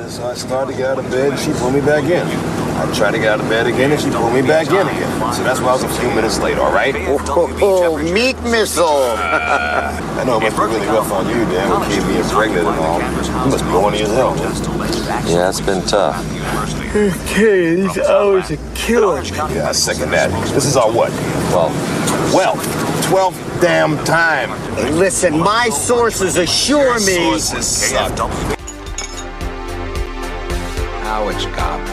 So I started to get out of bed, and she pulled me back in. I tried to get out of bed again, and she pulled me back in again. So that's why I was a few minutes late, all right? Oh, meat missile! I know it must be really rough on you, Dan, with Kate being pregnant and all. You must be horny as hell, man. Yeah, it's been tough. Okay, these hours are killing me. Yeah, I second that. This is our what? Well, 12th damn time. Hey, listen, my sources assure me... Sources suck. how it's garbage.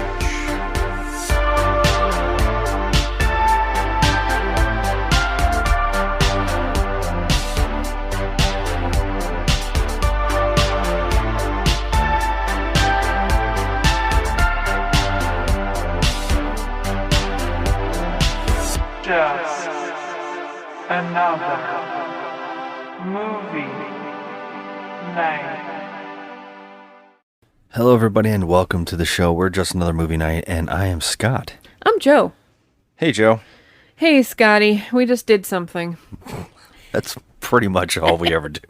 Just another movie night. Hello, everybody, and welcome to the show. We're just another movie night, and I am Scott. I'm Joe. Hey, Joe. Hey, Scotty. We just did something. That's pretty much all we ever do.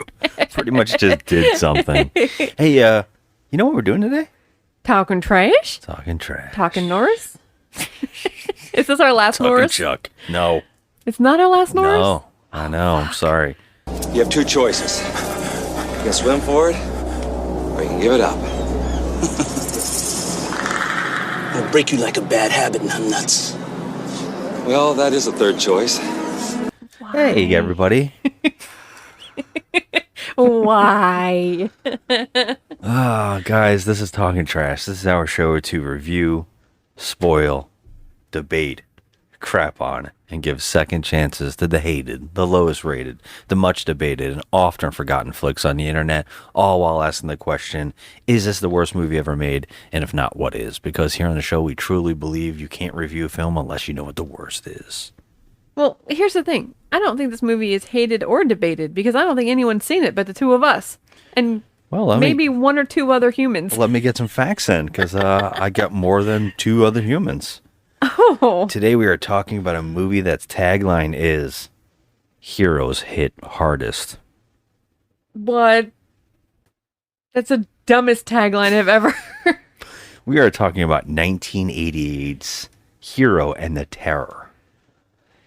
Pretty much just did something. Hey, you know what we're doing today? Talking trash? Talking trash. Talking Norris? Is this our last Talking Norris? Chuck. No. It's not our last Norris? No. I know. I'm sorry. You have two choices. You can swim for it, or you can give it up. I'll break you like a bad habit, nuts. Well, that is a third choice. Hey, everybody. Why? Guys, this is Talking Trash. This is our show to review, spoil, debate, crap on, and give second chances to the hated, the lowest rated, the much debated, and often forgotten flicks on the internet, all while asking the question, is this the worst movie ever made? And if not, what is? Because here on the show, we truly believe you can't review a film unless you know what the worst is. Well, here's the thing. I don't think this movie is hated or debated because I don't think anyone's seen it but the two of us. And maybe one or two other humans. Let me get some facts in, because I got more than two other humans. Oh. Today we are talking about a movie that's tagline is Heroes Hit Hardest. What? That's the dumbest tagline I've ever heard. We are talking about 1988's Hero and the Terror.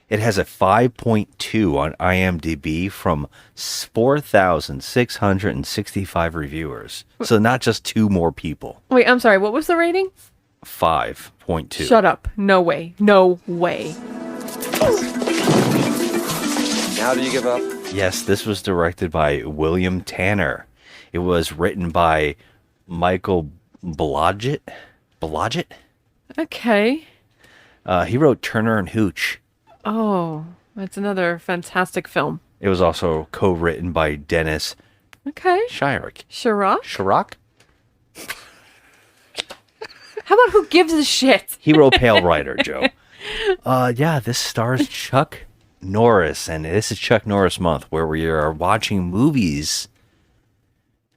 It has a 5.2 on IMDb from 4,665 reviewers. So not just two more people. Wait, I'm sorry. What was the rating? 5.2. Shut up. No way. No way. Now do you give up? Yes, this was directed by William Tanner. It was written by Michael Blodgett. Blodgett? Okay. He wrote Turner and Hooch. Oh, that's another fantastic film. It was also co-written by Dennis Chirac. Chirac? How about Who Gives a Shit? He wrote Pale Rider, Joe. Yeah, this stars Chuck Norris, and this is Chuck Norris month, where we are watching movies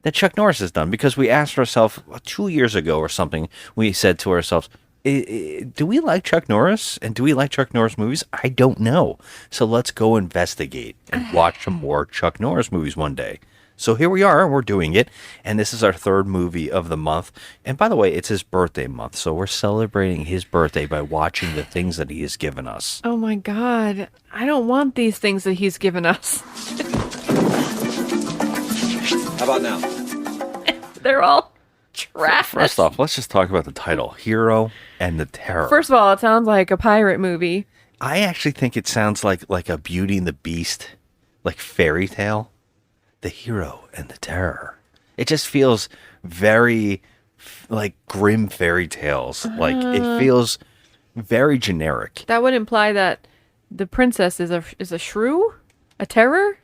that Chuck Norris has done, because we asked ourselves 2 years ago or something, we said to ourselves, do we like Chuck Norris? And do we like Chuck Norris movies? I don't know. So let's go investigate and watch some more Chuck Norris movies one day. So here we are, we're doing it, and this is our third movie of the month. And by the way, it's his birthday month, so we're celebrating his birthday by watching the things that he has given us. Oh my God. I don't want these things that he's given us. How about now? They're all trash. First off, let's just talk about the title, Hero and the Terror. First of all, it sounds like a pirate movie. I actually think it sounds like a Beauty and the Beast, like fairy tale. The Hero and the Terror. It just feels very like grim fairy tales. Like it feels very generic. That would imply that the princess is a shrew? A terror?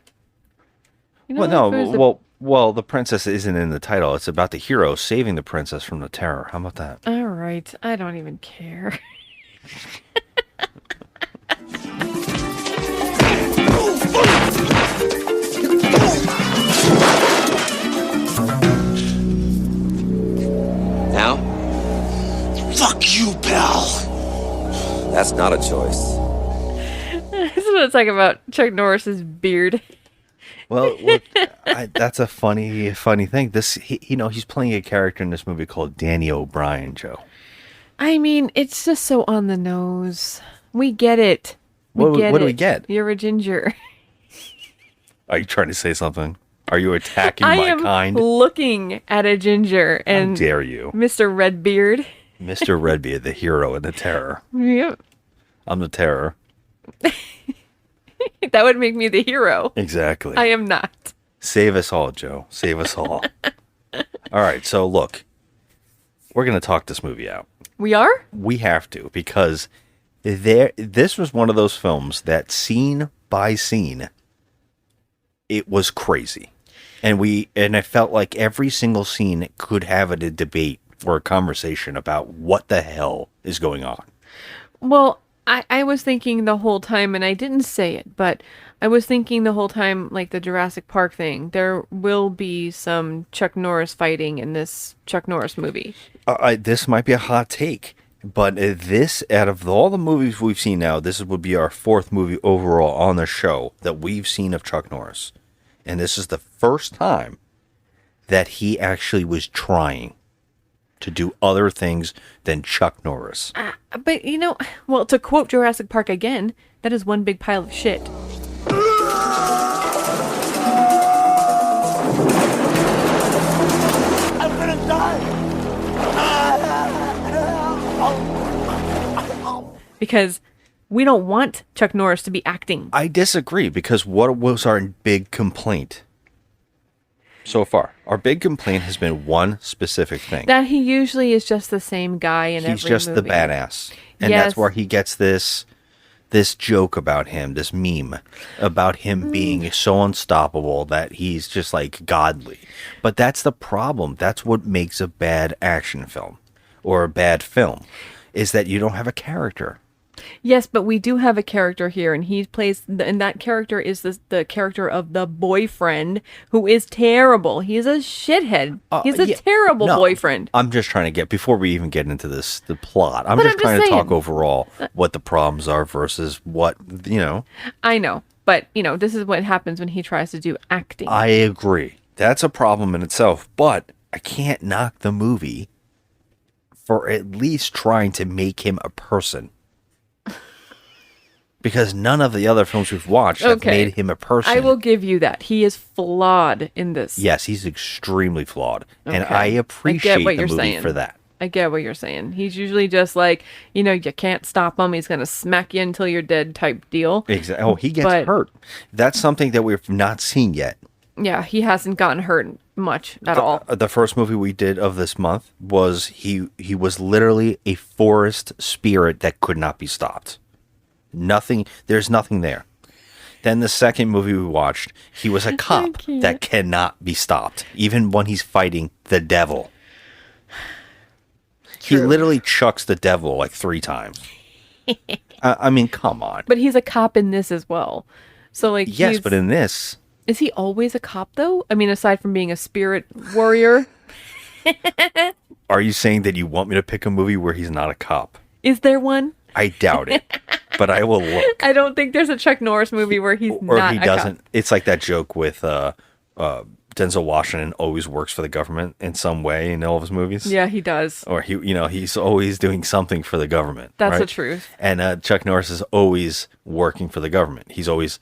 You know, Well, the princess isn't in the title. It's about the hero saving the princess from the terror. How about that? All right. I don't even care. Now? Fuck you, pal. That's not a choice. This is what it's like about Chuck Norris's beard. Well, look, that's a funny thing. He's playing a character in this movie called Danny O'Brien, Joe. I mean, it's just so on the nose. We get it. What do we get? You're a ginger. Are you trying to say something? Are you attacking I my am kind? looking at a ginger and How dare you, Mr. Redbeard. Mr. Redbeard, the hero and the terror. Yep. I'm the terror. That would make me the hero. Exactly. I am not. Save us all, Joe. Save us all. All right, so look, we're gonna talk this movie out. We are? We have to, because this was one of those films that scene by scene, it was crazy. And I felt like every single scene could have a debate or a conversation about what the hell is going on. Well, I was thinking the whole time, and I didn't say it, but I was thinking the whole time, like the Jurassic Park thing, there will be some Chuck Norris fighting in this Chuck Norris movie. This might be a hot take, but this, out of all the movies we've seen now, this would be our fourth movie overall on the show that we've seen of Chuck Norris. And this is the first time that he actually was trying to do other things than Chuck Norris. But, well, to quote Jurassic Park again, that is one big pile of shit. I'm gonna die. Because we don't want Chuck Norris to be acting. I disagree, because what was our big complaint so far? Our big complaint has been one specific thing. That he usually is just the same guy in every movie. He's just the badass. And Yes. that's where he gets this joke about him, this meme about him being so unstoppable that he's just like godly. But that's the problem. That's what makes a bad action film or a bad film, is that you don't have a character. Yes, but we do have a character here, and and that character is the character of the boyfriend, who is terrible. He's a shithead. He's a terrible boyfriend. I'm just trying to get, before we even get into the plot, I'm But just I'm trying just to talk saying. overall what the problems are versus what, I know, but this is what happens when he tries to do acting. I agree. That's a problem in itself, but I can't knock the movie for at least trying to make him a person. Because none of the other films we've watched have made him a person. I will give you that. He is flawed in this. Yes, he's extremely flawed. And Okay. I appreciate what the you're movie saying. for that. I get what you're saying. He's usually just like, you can't stop him. He's going to smack you until you're dead type deal. Exactly. Oh, he gets But- hurt. That's something that we've not seen yet. Yeah, he hasn't gotten hurt much at all. The first movie we did of this month was he was literally a forest spirit that could not be stopped. There's nothing there. Then the second movie we watched, he was a cop that cannot be stopped, even when he's fighting the devil. He literally chucks the devil like 3 times. I mean, come on. But he's a cop in this as well. So like, Yes, but in this, is he always a cop though? I mean, aside from being a spirit warrior, are you saying that you want me to pick a movie where he's not a cop? is there one? I doubt it, but I will look. I don't think there's a Chuck Norris movie where he's Or not he a doesn't. cop. It's like that joke with Denzel Washington always works for the government in some way in all of his movies. Yeah, he does. Or he's always doing something for the government. That's right? the truth. And Chuck Norris is always working for the government. He's always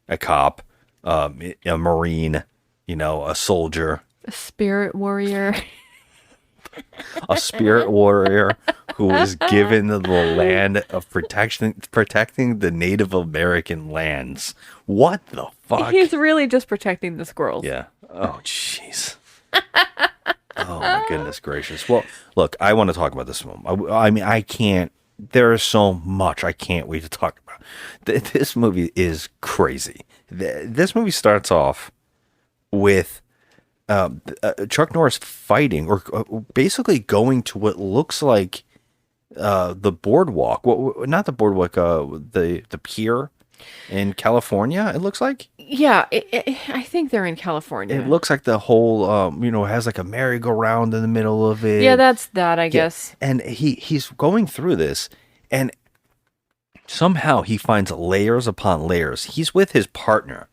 a cop, a Marine, a soldier, A spirit warrior. a spirit warrior who is given the land of protecting the Native American lands. What the fuck? He's really just protecting the squirrels. Yeah. Oh, jeez. Oh, my goodness gracious. Well, look, I want to talk about this film. I mean, I can't. There is so much I can't wait to talk about. This movie is crazy. This movie starts off with Chuck Norris fighting, or basically going to what looks like the boardwalk. Not the boardwalk, the pier in California, it looks like. Yeah, I think they're in California. It looks like the whole, has like a merry-go-round in the middle of it. Yeah, that's that, I guess. And he's going through this, and somehow he finds layers upon layers. He's with his partner,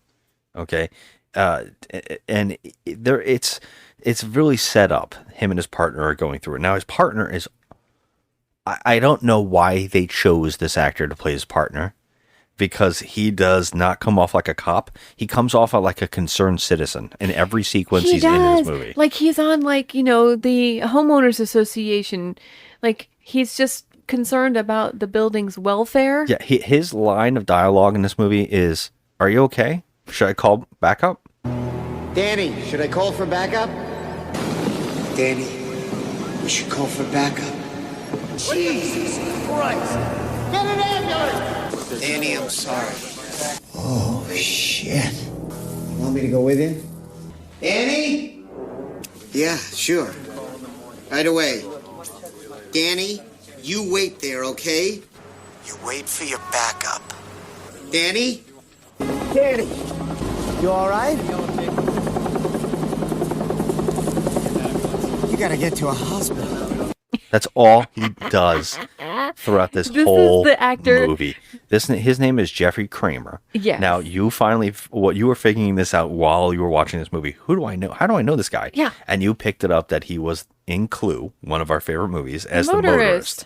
okay? and there it's really set up. Him and his partner are going through it. Now his partner is, I don't know why they chose this actor to play his partner, because he does not come off like a cop. He comes off like a concerned citizen in every sequence he's in this movie. Like he's on the homeowners association. Like he's just concerned about the building's welfare. Yeah, his line of dialogue in this movie is, "Are you okay? Should I call backup?" Danny, should I call for backup? Danny, we should call for backup. Jesus Christ! Get an ambulance! Danny, I'm sorry. Oh, shit. You want me to go with you? Danny? Yeah, sure. Right away. Danny, you wait there, okay? You wait for your backup. Danny? Danny, you all right? You gotta get to a hospital. That's all he does throughout this This whole is the actor. movie. His name is Jeffrey Kramer. Yes. Now you finally, what you were figuring this out while you were watching this movie. Who do I know? How do I know this guy? Yeah. And you picked it up that he was in Clue, one of our favorite movies, as the Motorist. motorist.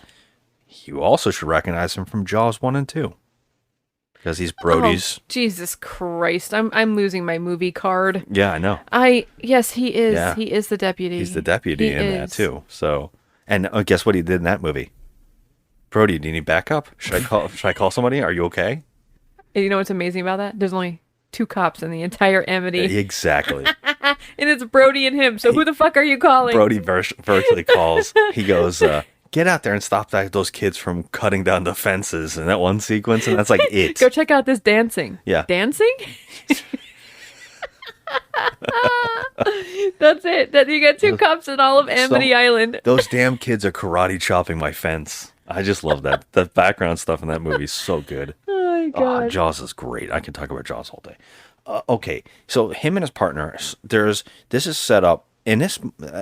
You also should recognize him from Jaws 1 and 2. Because he's Brody's. Oh, Jesus Christ. I'm losing my movie card. Yeah, I know. Yes, he is. Yeah. He is the deputy. He's the deputy He in that is. too. So, and guess what he did in that movie? Brody, do you need backup? Should I call somebody? Are you okay? And you know what's amazing about that? There's only 2 cops in the entire Amity. Exactly. And it's Brody and him. So who the fuck are you calling? Brody virtually calls. He goes, get out there and stop those kids from cutting down the fences in that one sequence. And that's like it. Go check out this dancing. Yeah. Dancing? That's it. That you got 2 cops in all of Amity Island. Those damn kids are karate chopping my fence. I just love that. The background stuff in that movie is so good. Oh my god. Jaws is great. I can talk about Jaws all day. Okay, so him and his partner, this is set up, and this,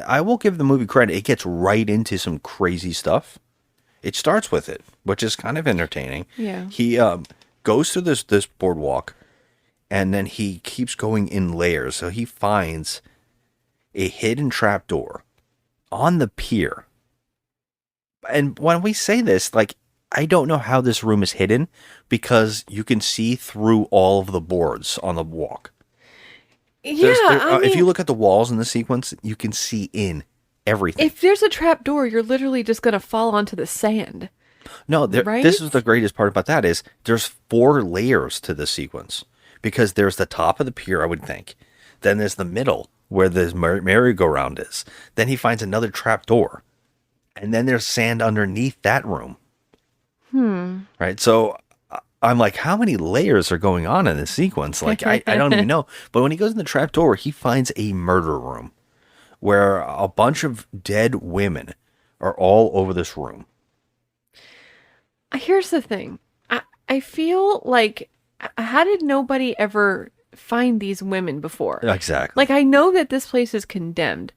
I will give the movie credit, it gets right into some crazy stuff. It starts with it, which is kind of entertaining. Yeah. He goes through this boardwalk, and then he keeps going in layers. So he finds a hidden trapdoor on the pier. And when we say this, like, I don't know how this room is hidden because you can see through all of the boards on the walk. Yeah, I mean, if you look at the walls in the sequence, you can see in everything. if there's a trap door, you're literally just gonna fall onto the sand. No, Right? this is the greatest part about that is there's 4 layers to this sequence because there's the top of the pier, I would think. Then there's the middle where the merry-go-round is. Then he finds another trap door. And then there's sand underneath that room. Right. So I'm like, how many layers are going on in this sequence? Like, I don't even know. But when he goes in the trap door, he finds a murder room where a bunch of dead women are all over this room. Here's the thing. I feel like, how did nobody ever find these women before? Exactly. Like, I know that this place is condemned,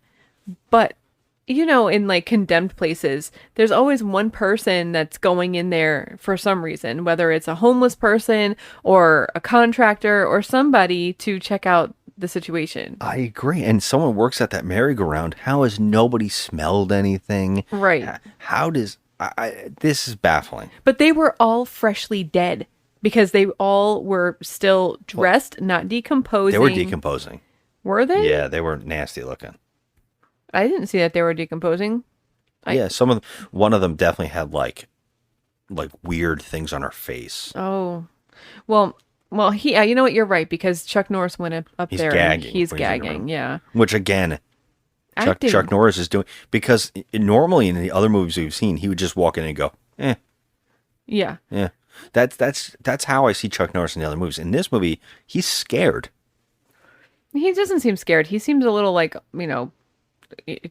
but you know, in like condemned places, there's always one person that's going in there for some reason, whether it's a homeless person or a contractor or somebody to check out the situation. I agree. And someone works at that merry-go-round. How has nobody smelled anything? Right. How does... this is baffling. But they were all freshly dead because they all were still dressed, not decomposing. They were decomposing. Were they? Yeah, they were nasty looking. I didn't see that they were decomposing. Yeah, one of them definitely had like weird things on her face. Oh, well, you know what? You're right because Chuck Norris went up He's there gagging and he's when he's in the gagging. room. Yeah, Which again, Acting. Chuck Norris is doing because normally in the other movies we've seen, he would just walk in and go, yeah. yeah. That's how I see Chuck Norris in the other movies. In this movie, he's scared. He doesn't seem scared. He seems a little like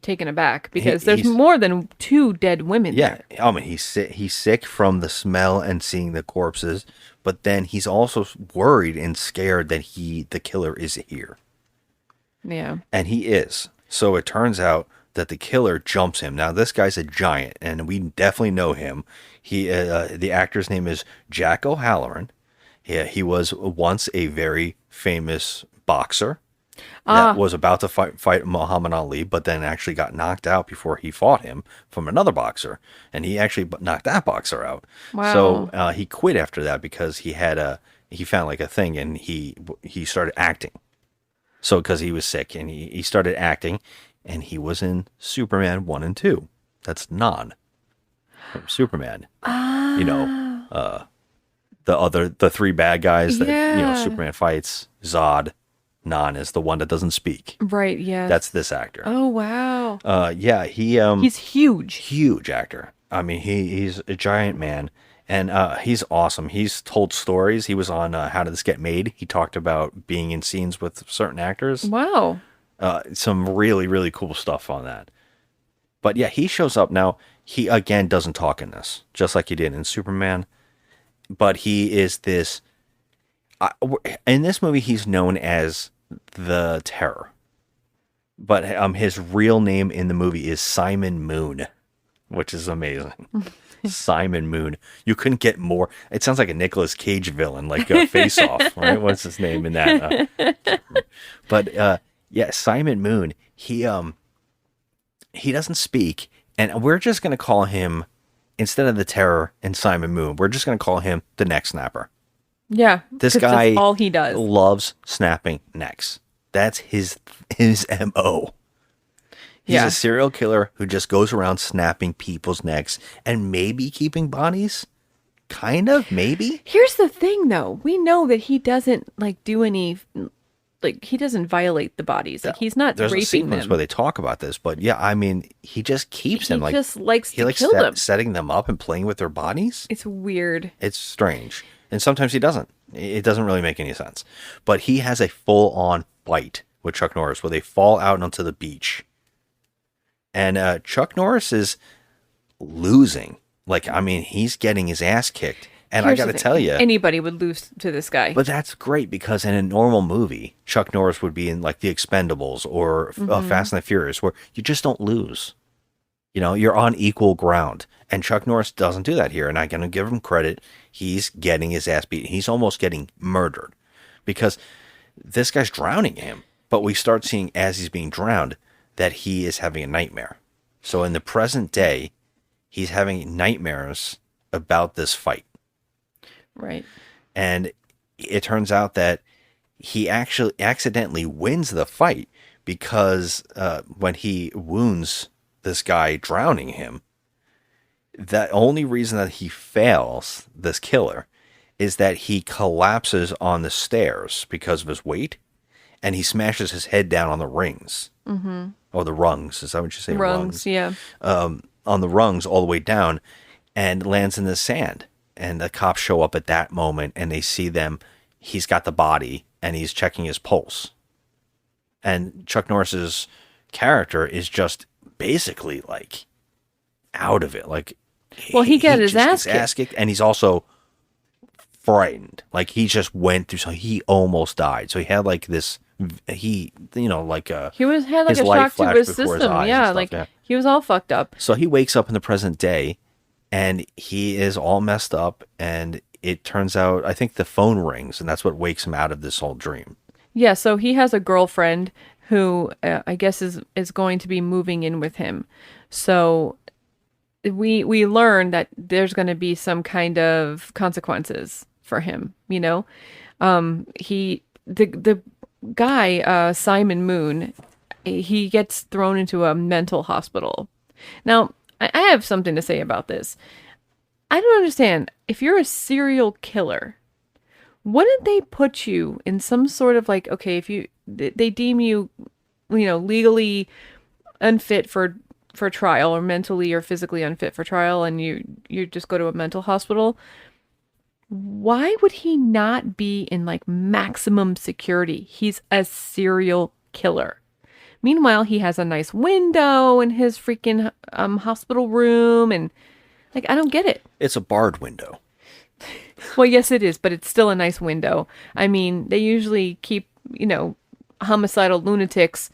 taken aback because there's he's- more than 2 dead women. Yeah, there. I mean he's sick from the smell and seeing the corpses, but then he's also worried and scared that the killer is here. Yeah. And he is. So it turns out that the killer jumps him. Now this guy's a giant, and we definitely know him. He the actor's name is Jack O'Halloran. Yeah, he was once a very famous boxer that was about to fight Muhammad Ali, but then actually got knocked out before he fought him from another boxer, and he actually knocked that boxer out. Wow. So he quit after that because he found like a thing, and he started acting. So because he was sick, and he started acting, and he was in Superman 1 and 2. That's Non from Superman. The three bad guys that Superman fights. Zod. Non is the one that doesn't speak. Right, yes. That's this actor. Oh, wow. He's huge. Huge actor. I mean, he's a giant man, and he's awesome. He's told stories. He was on How Did This Get Made? He talked about being in scenes with certain actors. Wow. Some really, really cool stuff on that. But yeah, he shows up now. He, again, doesn't talk in this, just like he did in Superman. But he is this... in this movie, he's known as the Terror. But his real name in the movie is Simon Moon, which is amazing. Simon Moon. You couldn't get more. It sounds like a Nicolas Cage villain, like Face Off, right? What's his name in that? But Simon Moon. He doesn't speak, and we're just gonna call him, instead of the Terror and Simon Moon, we're just gonna call him the Neck Snapper. Yeah, this guy that's all he does. Loves snapping necks. That's his MO. He's a serial killer who just goes around snapping people's necks and maybe keeping bodies. Kind of, maybe. Here's the thing, though. We know that he doesn't do any, he doesn't violate the bodies. Like, he's not There's raping a sequence them. where they talk about this, but yeah, I mean, he just keeps them. He just likes to likes kill them. setting them up and playing with their bodies. It's weird. It's strange. And sometimes he doesn't. It doesn't really make any sense. But he has a full-on fight with Chuck Norris where they fall out onto the beach. And Chuck Norris is losing. He's getting his ass kicked. And I got to tell you, anybody would lose to this guy. But that's great because in a normal movie, Chuck Norris would be in The Expendables or Fast and the Furious, where you just don't lose. You're on equal ground. And Chuck Norris doesn't do that here. And I'm going to give him credit. He's getting his ass beat. He's almost getting murdered because this guy's drowning him. But we start seeing as he's being drowned that he is having a nightmare. So in the present day, he's having nightmares about this fight. Right. And it turns out that he actually accidentally wins the fight because when he wounds this guy drowning him, the only reason that he fails, this killer, is that he collapses on the stairs because of his weight, and he smashes his head down on the rings. Mm-hmm. Or the rungs. Is that what you say? Rungs, yeah. On the rungs all the way down, and lands in the sand. And the cops show up at that moment, and they see them. He's got the body, and he's checking his pulse. And Chuck Norris's character is just basically out of it. He got his ass kicked, and he's also frightened. He just went through. So he almost died. So he had this. He had a shock to his system. Yeah, he was all fucked up. So he wakes up in the present day, and he is all messed up. And it turns out, I think the phone rings, and that's what wakes him out of this whole dream. Yeah. So he has a girlfriend who I guess is going to be moving in with him. So we learn that there's going to be some kind of consequences for him. The guy, Simon Moon, he gets thrown into a mental hospital. Now, I have something to say about this. I don't understand. If you're a serial killer, wouldn't they put you in some sort of okay, if they deem you, legally unfit for trial, or mentally or physically unfit for trial, and you just go to a mental hospital, why would he not be in maximum security? He's a serial killer. Meanwhile, he has a nice window in his freaking hospital room, and I don't get it. It's a barred window. Well, yes, it is, but it's still a nice window. I mean, they usually keep, homicidal lunatics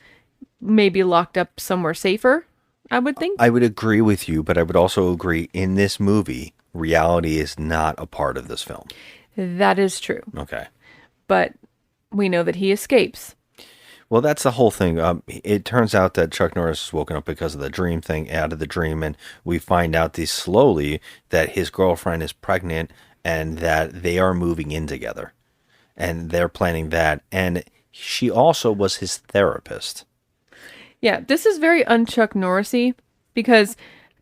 maybe locked up somewhere safer, I would think. I would agree with you, but I would also agree in this movie, reality is not a part of this film. That is true. Okay. But we know that he escapes. Well, that's the whole thing. It turns out that Chuck Norris is woken up because of the dream thing, out of the dream, and we find out these slowly that his girlfriend is pregnant and that they are moving in together, and they're planning that. And she also was his therapist. Yeah, this is very un-Chuck Norris-y because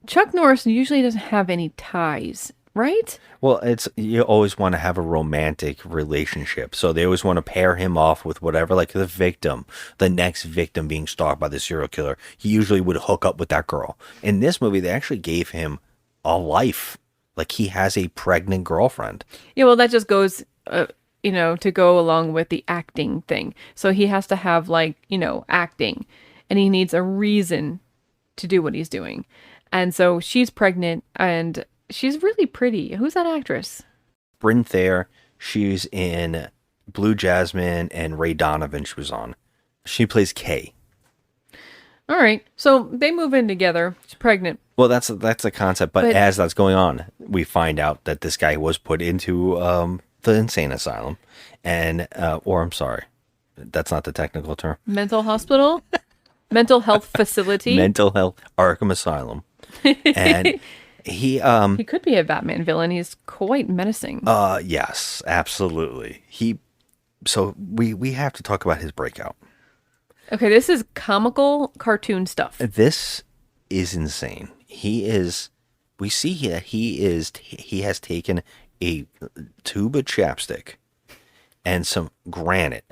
Chuck Norris usually doesn't have any ties, right? Well, you always want to have a romantic relationship. So they always want to pair him off with whatever, like the victim, the next victim being stalked by the serial killer. He usually would hook up with that girl. In this movie, they actually gave him a life. Like he has a pregnant girlfriend. Yeah, well, that just goes, to go along with the acting thing. So he has to have acting, and he needs a reason to do what he's doing. And so she's pregnant, and she's really pretty. Who's that actress? Bryn Thayer. She's in Blue Jasmine and Ray Donovan she was on. She plays Kay. All right. So they move in together. She's pregnant. Well, that's the concept. But as that's going on, we find out that this guy was put into the insane asylum. And, or I'm sorry, that's not the technical term. Mental hospital? Mental health facility? Mental health Arkham Asylum. And he could be a Batman villain. He's quite menacing. Yes, absolutely. So we have to talk about his breakout. Okay, this is comical cartoon stuff. This is insane. We see that he has taken a tube of chapstick and some granite,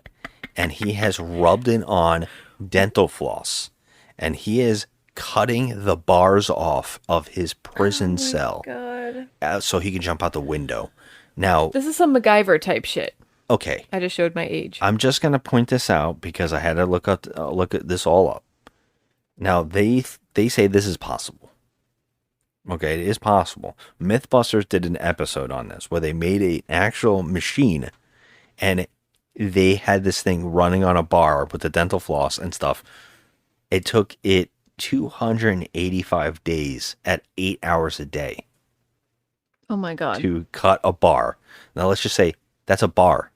and he has rubbed it on dental floss, and he is cutting the bars off of his prison cell. God. So he can jump out the window. Now, this is some MacGyver type shit. Okay. I just showed my age. I'm just going to point this out because I had to look at this all up. Now, they say this is possible. Okay, it is possible. Mythbusters did an episode on this where they made an actual machine and they had this thing running on a bar with the dental floss and stuff. It took it 285 days at 8 hours a day. Oh my God. To cut a bar. Now, let's just say that's a bar.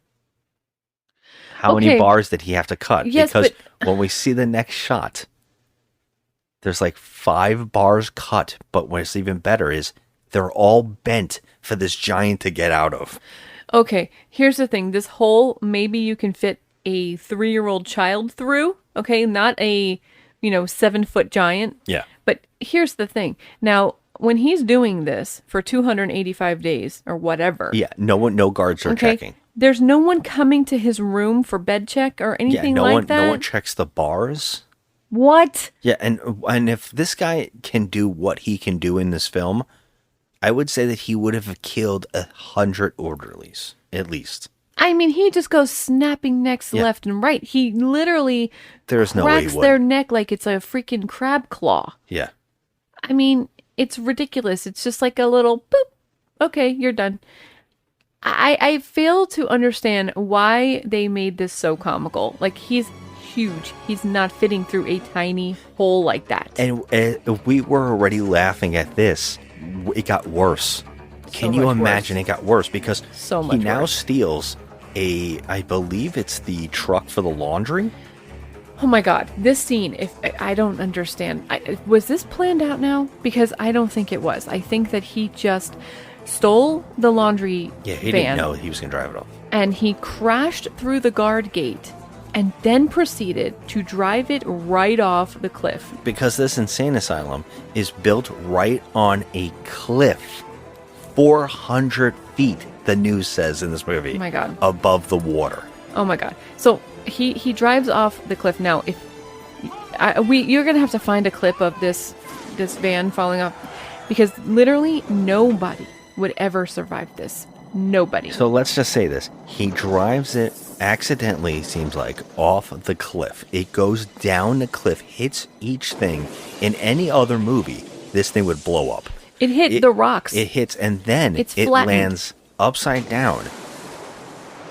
How many bars did he have to cut? Yes, because when we see the next shot, there's like 5 bars cut. But what's even better is they're all bent for this giant to get out of. Okay, here's the thing. This hole, maybe you can fit a 3-year-old child through. Okay, not a, 7-foot giant. Yeah. But here's the thing. Now, when he's doing this for 285 days or whatever. Yeah, no guards are checking. There's no one coming to his room for bed check or anything like that? No one checks the bars. What? Yeah, and if this guy can do what he can do in this film, I would say that he would have killed 100 orderlies, at least. I mean, he just goes snapping necks left and right. He literally cracks their neck like it's a freaking crab claw. Yeah. I mean, it's ridiculous. It's just like a little boop. Okay, you're done. I fail to understand why they made this so comical. Like, he's huge. He's not fitting through a tiny hole like that. And we were already laughing at this. It got worse. Can you imagine it got worse? Because he now steals I believe it's the truck for the laundry. Oh my God, this scene, if I don't understand. Was this planned out now? Because I don't think it was. I think that he just stole the laundry van. Yeah, he didn't know he was going to drive it off. And he crashed through the guard gate and then proceeded to drive it right off the cliff. Because this insane asylum is built right on a cliff. 400 feet, the news says in this movie. Oh my God. Above the water. Oh my God. So he drives off the cliff. Now, if you're going to have to find a clip of this van falling off, because literally nobody would ever survive this. Nobody. So let's just say this. He drives it accidentally, seems like, off the cliff. It goes down the cliff, hits each thing. In any other movie, this thing would blow up. It hit the rocks. It hits, and then it lands upside down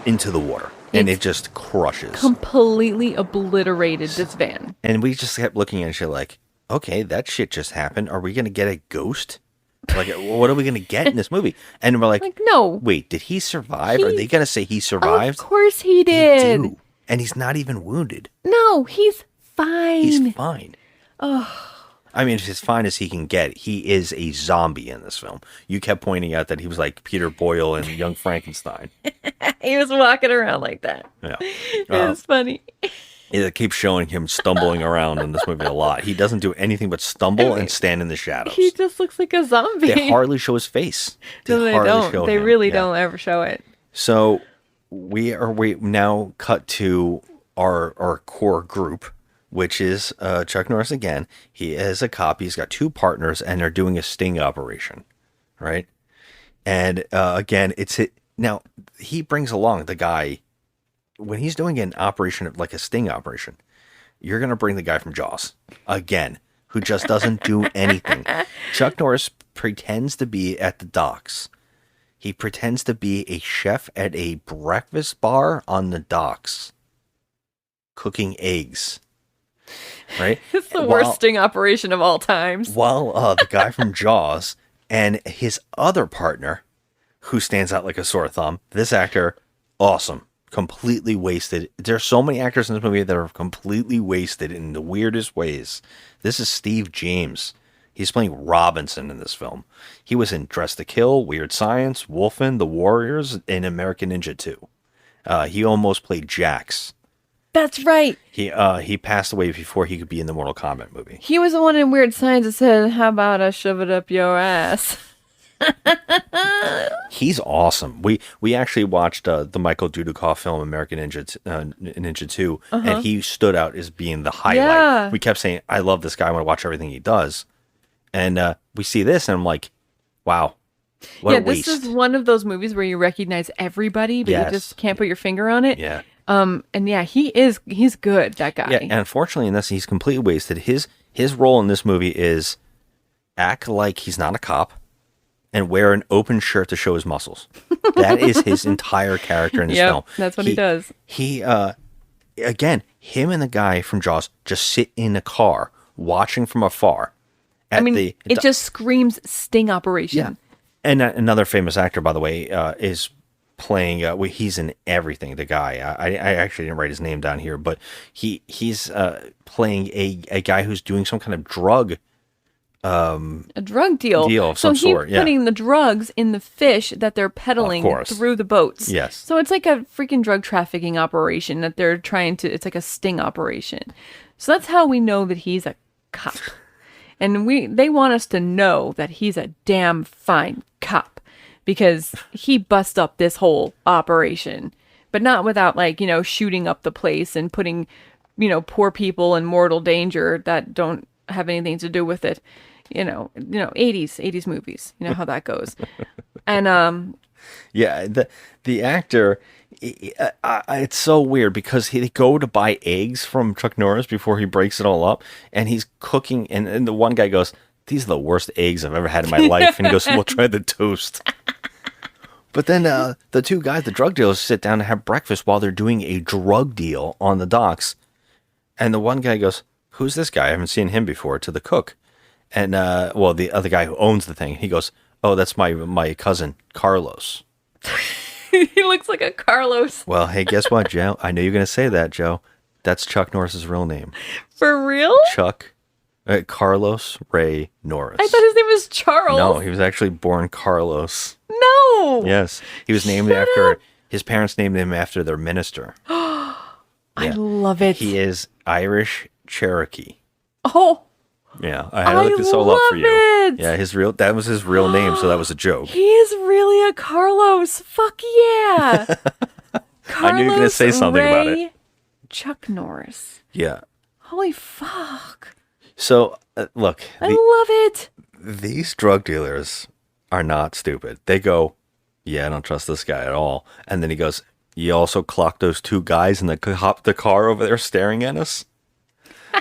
into the water. And it just crushes. Completely obliterated this van. And we just kept looking at it like, okay, that shit just happened. Are we going to get a ghost? Like, what are we going to get in this movie? And we're like, no. Wait, did he survive? Are they going to say he survived? Of course he did. And he's not even wounded. No, he's fine. He's fine. I mean, it's as fine as he can get. He is a zombie in this film. You kept pointing out that he was like Peter Boyle and Young Frankenstein. He was walking around like that. Yeah. It was funny. It keeps showing him stumbling around in this movie a lot. He doesn't do anything but stumble and stand in the shadows. He just looks like a zombie. They hardly show his face. No, they hardly don't. show They him. really Yeah. don't ever show it. So we now cut to our core group, which is Chuck Norris again. He is a cop. He's got two partners, and they're doing a sting operation, right? And again, now he brings along the guy when he's doing an operation like a sting operation. You're gonna bring the guy from Jaws again, who just doesn't do anything. Chuck Norris pretends to be at the docks. He pretends to be a chef at a breakfast bar on the docks, cooking eggs. Right? It's the worst sting operation of all times. While the guy from Jaws and his other partner, who stands out like a sore thumb, this actor, awesome, completely wasted. There's so many actors in this movie that are completely wasted in the weirdest ways. This is Steve James. He's playing Robinson in this film. He was in Dress to Kill, Weird Science, Wolfen, The Warriors, and American Ninja 2. He almost played Jax. That's right. He passed away before he could be in the Mortal Kombat movie. He was the one in Weird Science that said, "How about I shove it up your ass?" He's awesome. We actually watched the Michael Dudikoff film American Ninja 2, and he stood out as being the highlight. Yeah. We kept saying, I love this guy. I want to watch everything he does. And we see this, and I'm like, wow, what a waste. This is one of those movies where you recognize everybody, but Yes. you just can't put your finger on it. Yeah. And yeah, he's good, that guy. Yeah, and unfortunately in this, he's completely wasted. His role in this movie is act like he's not a cop and wear an open shirt to show his muscles. That is his entire character in this film. That's what he does. He, again, him and the guy from Jaws just sit in a car watching from afar. It just screams sting operation. Yeah. And another famous actor, by the way, is playing. He's in everything. The guy. I actually didn't write his name down here, but he's playing a guy who's doing some kind of drug. A drug deal. Of some sort. He's putting the drugs in the fish that they're peddling through the boats. Yes. So it's like a freaking drug trafficking operation that they're trying to. It's like a sting operation. So that's how we know that he's a cop. And they want us to know that he's a damn fine cop because he busts up this whole operation, but not without shooting up the place and putting, poor people in mortal danger that don't have anything to do with it. 80s movies, you know how that goes. And yeah, the actor, it's so weird because they go to buy eggs from Chuck Norris before he breaks it all up, and he's cooking, and the one guy goes, "These are the worst eggs I've ever had in my life," and he goes, "We'll try the toast." But then the two guys, the drug dealers, sit down and have breakfast while they're doing a drug deal on the docks, and the one guy goes, "Who's this guy? I haven't seen him before," to the cook, and the other guy who owns the thing, he goes, "Oh, that's my cousin Carlos." he looks like a Carlos. Well, hey, guess what, Joe? I know you're going to say that, Joe. That's Chuck Norris's real name. For real? Chuck Carlos Ray Norris. I thought his name was Charles. No, he was actually born Carlos. No. Yes, he was named after his parents named him after their minister. I love it. He is Irish Cherokee. Oh. Yeah, I had to look this all up for you. It. Yeah, that was his real name, so that was a joke. He is really a Carlos. Fuck yeah. I knew you were going to say something about it. Chuck Norris. Yeah. Holy fuck. So, look. I love it. These drug dealers are not stupid. They go, yeah, I don't trust this guy at all. And then he goes, you also clocked those two guys in the car over there staring at us?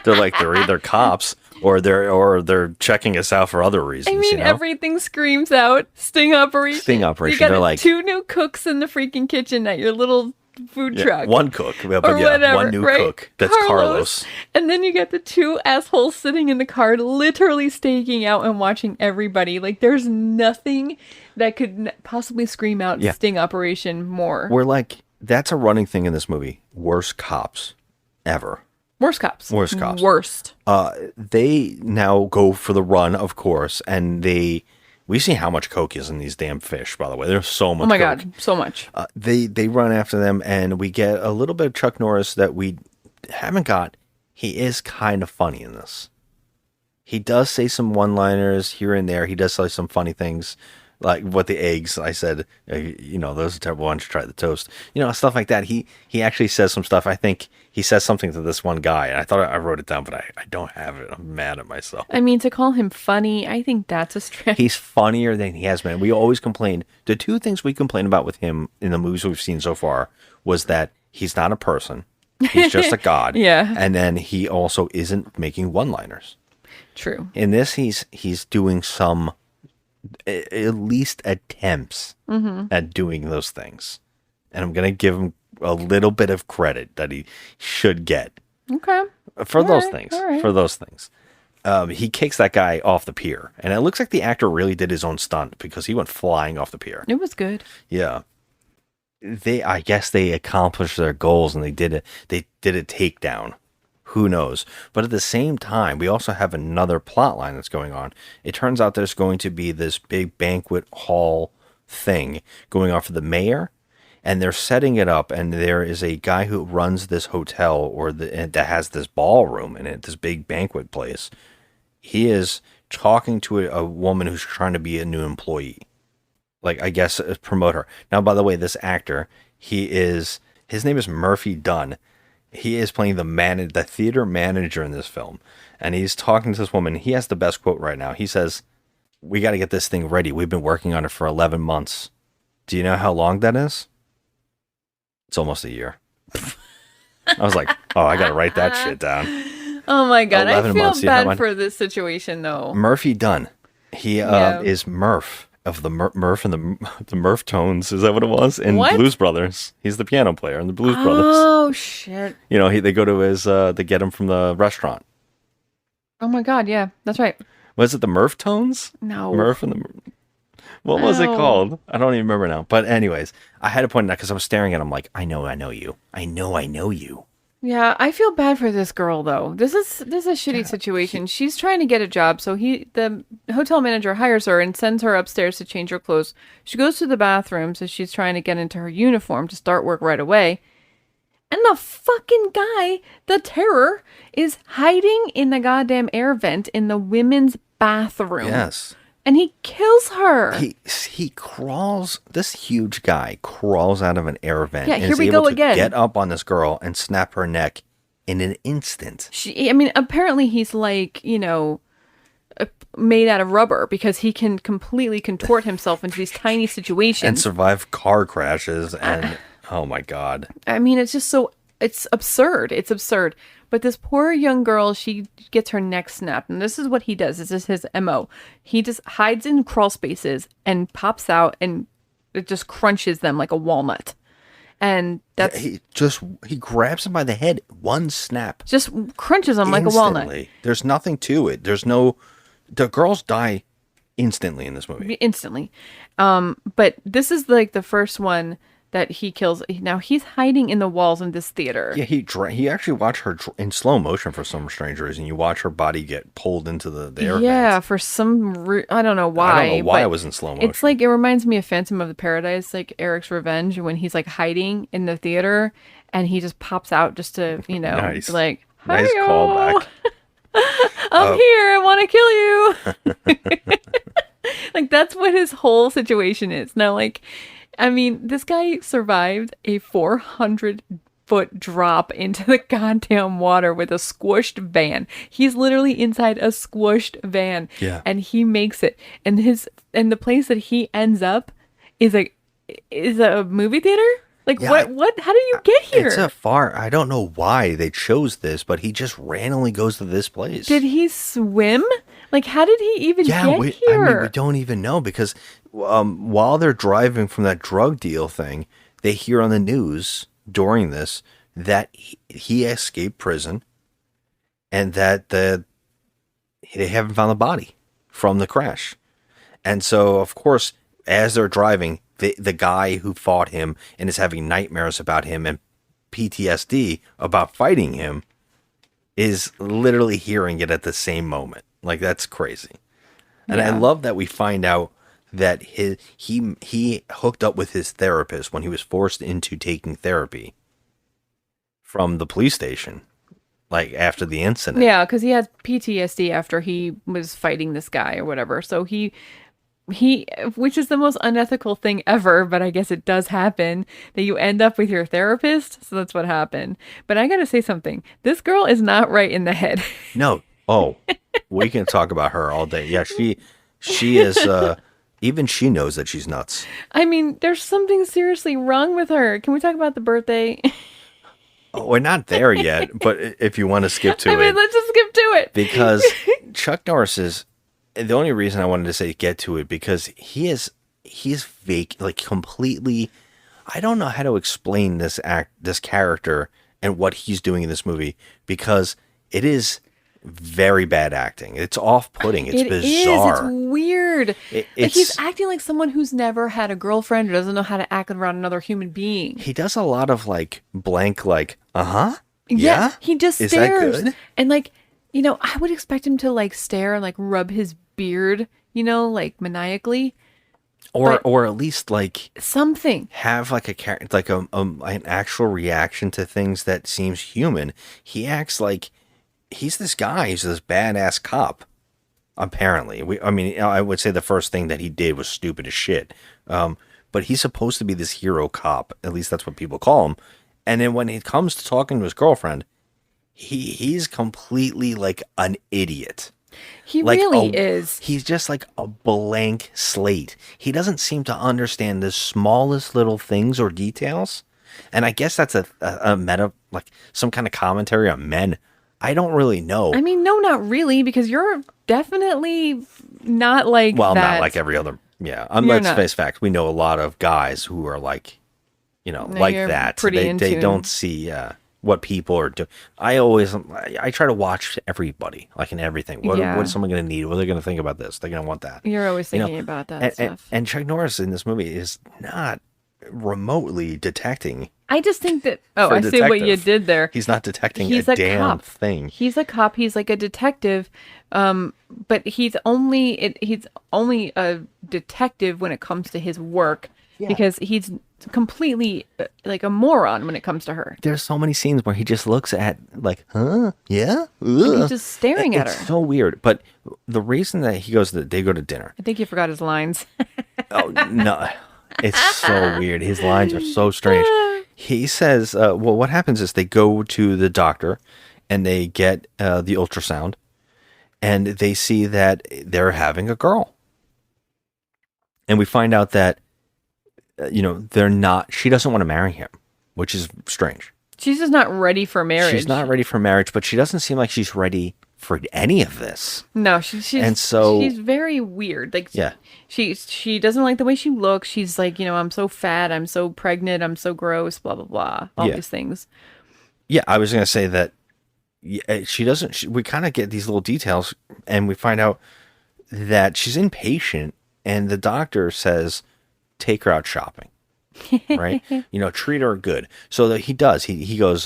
They're like, they're either cops or they're checking us out for other reasons. I mean, everything screams out sting operation. Sting operation. You got they're like two new cooks in the freaking kitchen at your little food truck. One cook, but or whatever, one new cook. That's Carlos. And then you get the two assholes sitting in the car, literally staking out and watching everybody. Like, there's nothing that could possibly scream out sting operation more. We're like, that's a running thing in this movie. Worst cops ever. Worst cops. Worst cops. Worst. They now go for the run, of course, and we see how much coke is in these damn fish, by the way. There's so much Oh my coke. God, so much. They run after them, and we get a little bit of Chuck Norris that we haven't got. He is kind of funny in this. He does say some one-liners here and there. He does say some funny things, like what the eggs. I said, those are terrible. Why don't you try the toast? Stuff like that. He actually says some stuff. I think he says something to this one guy, and I thought I wrote it down, but I don't have it. I'm mad at myself. I mean, to call him funny, I think that's a stretch. He's funnier than he has been. We always complain. The two things we complain about with him in the movies we've seen so far was that he's not a person. He's just a god. Yeah. And then he also isn't making one-liners. True. In this, he's doing some, at least attempts at doing those things. And I'm going to give him a little bit of credit that he should get. Okay. For All those right, things. all right. For those things. He kicks that guy off the pier. And it looks like the actor really did his own stunt because he went flying off the pier. It was good. Yeah. I guess they accomplished their goals and they did a takedown. Who knows? But at the same time, we also have another plot line that's going on. It turns out there's going to be this big banquet hall thing going on for the mayor, and they're setting it up, and there is a guy who runs this hotel that has this ballroom in it, this big banquet place. He is talking to a woman who's trying to be a new employee. Like, I guess, promote her. Now, by the way, this actor, his name is Murphy Dunn. He is playing the theater manager in this film. And he's talking to this woman. He has the best quote right now. He says, "We got to get this thing ready. We've been working on it for 11 months. Do you know how long that is?" It's almost a year. I was like, oh, I got to write that shit down. Oh my God. I 11 feel months, yeah, bad for this situation, though. Murphy Dunn. He is Murph of the Murph and the Murph Tones. Is that what it was? In What? Blues Brothers. He's the piano player in the Blues Brothers. Oh, shit. They go to his, they get him from the restaurant. Oh my God. Yeah, that's right. Was it the Murph Tones? No. Murph and the... What was it No. called? I don't even remember now. But anyways, I had to point it out because I was staring at him like, I know you. I know you. Yeah, I feel bad for this girl though. This is a shitty situation. She's trying to get a job, so the hotel manager hires her and sends her upstairs to change her clothes. She goes to the bathroom, so she's trying to get into her uniform to start work right away. And the fucking guy, the terror, is hiding in the goddamn air vent in the women's bathroom. Yes. And he kills her. He crawls, this huge guy crawls out of an air vent Yeah, and here is we able go to again. get up on this girl and snap her neck in an instant. Apparently he's like, made out of rubber because he can completely contort himself into these tiny situations. And survive car crashes and, oh my God. It's just it's absurd. It's absurd. But this poor young girl, she gets her neck snapped. And this is what he does. This is his MO. He just hides in crawl spaces and pops out and it just crunches them like a walnut. And that's... He grabs him by the head, one snap. Just crunches them like a walnut. Instantly. There's nothing to it. The girls die instantly in this movie. Instantly. But this is like the first one that he kills. Now he's hiding in the walls in this theater. Yeah, he actually watched her in slow motion for some strange reason. You watch her body get pulled into the air Yeah, vent. for some I don't know why. I don't know why but it was in slow motion. It's like, it reminds me of Phantom of the Paradise, like Eric's Revenge, when he's like hiding in the theater and he just pops out just to, Nice. be like, Nice "Hi-yo, callback. I'm here. I want to kill you. Like, that's what his whole situation is. Now, this guy survived a 400-foot drop into the goddamn water with a squished van. He's literally inside a squished van. Yeah. And he makes it. And the place that he ends up is a movie theater? Like, Yeah, what? How did you get here? I don't know why they chose this, but he just randomly goes to this place. Did he swim? Like, how did he even get here? We don't even know because while they're driving from that drug deal thing, they hear on the news during this that he escaped prison and that they haven't found the body from the crash. And so, of course, as they're driving, the guy who fought him and is having nightmares about him and PTSD about fighting him is literally hearing it at the same moment. Like, that's crazy. And I love that we find out that he hooked up with his therapist when he was forced into taking therapy from the police station, like after the incident. Yeah, because he had PTSD after he was fighting this guy or whatever. So he, which is the most unethical thing ever, but I guess it does happen that you end up with your therapist. So that's what happened. But I gotta say something. This girl is not right in the head. No. Oh, we can talk about her all day. Yeah, she is. Even she knows that she's nuts. I mean, there's something seriously wrong with her. Can we talk about the birthday? Oh, we're not there yet, but if you want to skip to it, let's just skip to it. Because Chuck Norris is the only reason I wanted to say get to it, because he's fake, like completely. I don't know how to explain this character and what he's doing in this movie, because it is very bad acting. It's off-putting. It's bizarre. It's weird. Like, he's acting like someone who's never had a girlfriend or doesn't know how to act around another human being. He does a lot of like blank, like, yeah. He just Is stares. that good? And like, I would expect him to like stare and like rub his beard, like maniacally. Or at least like something. Have like an actual reaction to things that seems human. He acts like he's this guy. He's this badass cop. Apparently, I would say the first thing that he did was stupid as shit. But he's supposed to be this hero cop. At least that's what people call him. And then when it comes to talking to his girlfriend, he's completely like an idiot. He really is. He's just like a blank slate. He doesn't seem to understand the smallest little things or details. And I guess that's a meta, like some kind of commentary on men. I don't really know. I mean, no, not really, because you're definitely not like well, that. Not like every other. Yeah, let's face facts. We know a lot of guys who are like, like that. They don't see what people are doing. I try to watch everybody, like in everything. What is someone going to need? What are they going to think about this? They're going to want that. You're always thinking about that stuff. And Chuck Norris in this movie is not remotely detecting. I just think that. Oh, I see what you did there. He's not detecting he's a a damn cop. thing. He's a cop. He's like a detective, but he's only a detective when it comes to his work, because he's completely like a moron when it comes to her. There's so many scenes where he just looks at like, huh, yeah, he's just staring at her. It's so weird. But the reason that they go to dinner. I think you forgot his lines. Oh no. It's so weird. His lines are so strange. He says, well, what happens is they go to the doctor and they get the ultrasound and they see that they're having a girl. And we find out that, they're not, she doesn't want to marry him, which is strange. She's just not ready for marriage. She's not ready for marriage, but she doesn't seem like she's ready for any of this. No, she's very weird. Like, she doesn't like the way she looks. She's like, I'm so fat, I'm so pregnant, I'm so gross, blah blah blah, all these things. Yeah, I was gonna say that. She doesn't. We kind of get these little details, and we find out that she's impatient, and the doctor says, "Take her out shopping." Right? Treat her good. So that he does. He goes.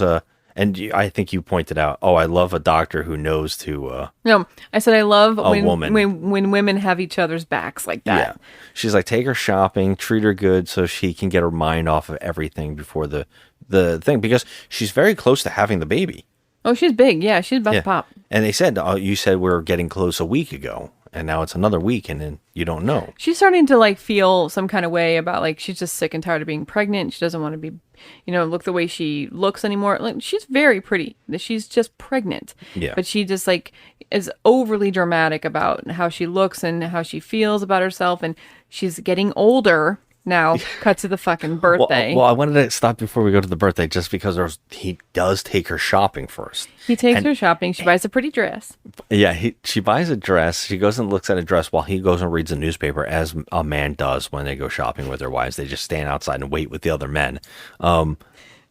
And I think you pointed out, I love a doctor who knows to... No, I said I love woman. when women have each other's backs like that. Yeah. She's like, take her shopping, treat her good so she can get her mind off of everything before the thing. Because she's very close to having the baby. Oh, she's big. Yeah, she's about to pop. And they said, you said we were getting close a week ago. And now it's another week, and then you don't know. She's starting to like feel some kind of way about like she's just sick and tired of being pregnant. She doesn't want to be, look the way she looks anymore. Like, she's very pretty. She's just pregnant. Yeah. But she just like is overly dramatic about how she looks and how she feels about herself, and she's getting older. Now, cut to the fucking birthday. Well, I wanted to stop before we go to the birthday just because he does take her shopping first. He takes her shopping. She buys a pretty dress. Yeah, she buys a dress. She goes and looks at a dress while he goes and reads a newspaper, as a man does when they go shopping with their wives. They just stand outside and wait with the other men.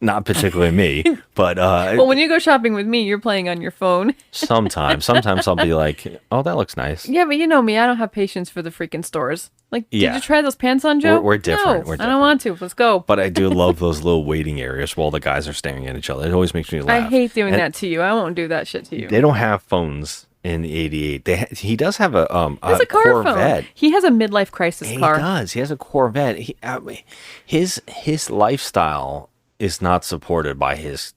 Not particularly me, but Well, when you go shopping with me, you're playing on your phone. sometimes I'll be like, oh, that looks nice. Yeah, but you know me. I don't have patience for the freaking stores. Like, Yeah. did you try those pants on, Joe? We're different. No, We're I don't want to. Let's go. But I do love those little waiting areas while the guys are staring at each other. It always makes me I laugh. hate doing And that to you. I won't do that shit to you. They don't have phones in the 88. He does have a It's a car Corvette. phone. He has a midlife crisis He car. does. He has a Corvette. His lifestyle is not supported by his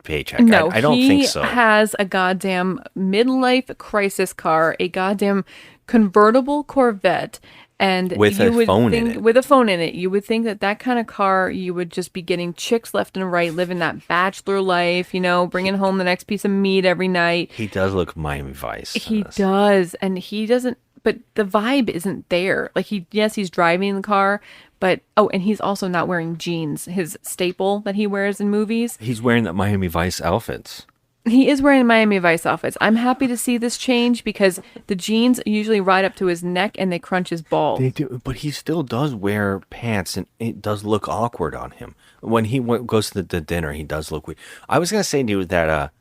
paycheck. No, I don't think so. He has a goddamn midlife crisis car, a goddamn convertible Corvette, and With you a would phone in think, it. with a phone in it, you would think that kind of car, you would just be getting chicks left and right, living that bachelor life, bringing home the next piece of meat every night. He does look Miami Vice. in He this. does, and he doesn't. But the vibe isn't there. Like he's driving the car, but and he's also not wearing jeans, his staple that he wears in movies. He's wearing that Miami Vice outfits. He is wearing Miami Vice outfits. I'm happy to see this change because the jeans usually ride up to his neck and they crunch his balls. They do, but he still does wear pants, and it does look awkward on him when he goes to the dinner. He does look weird. I was gonna say to you that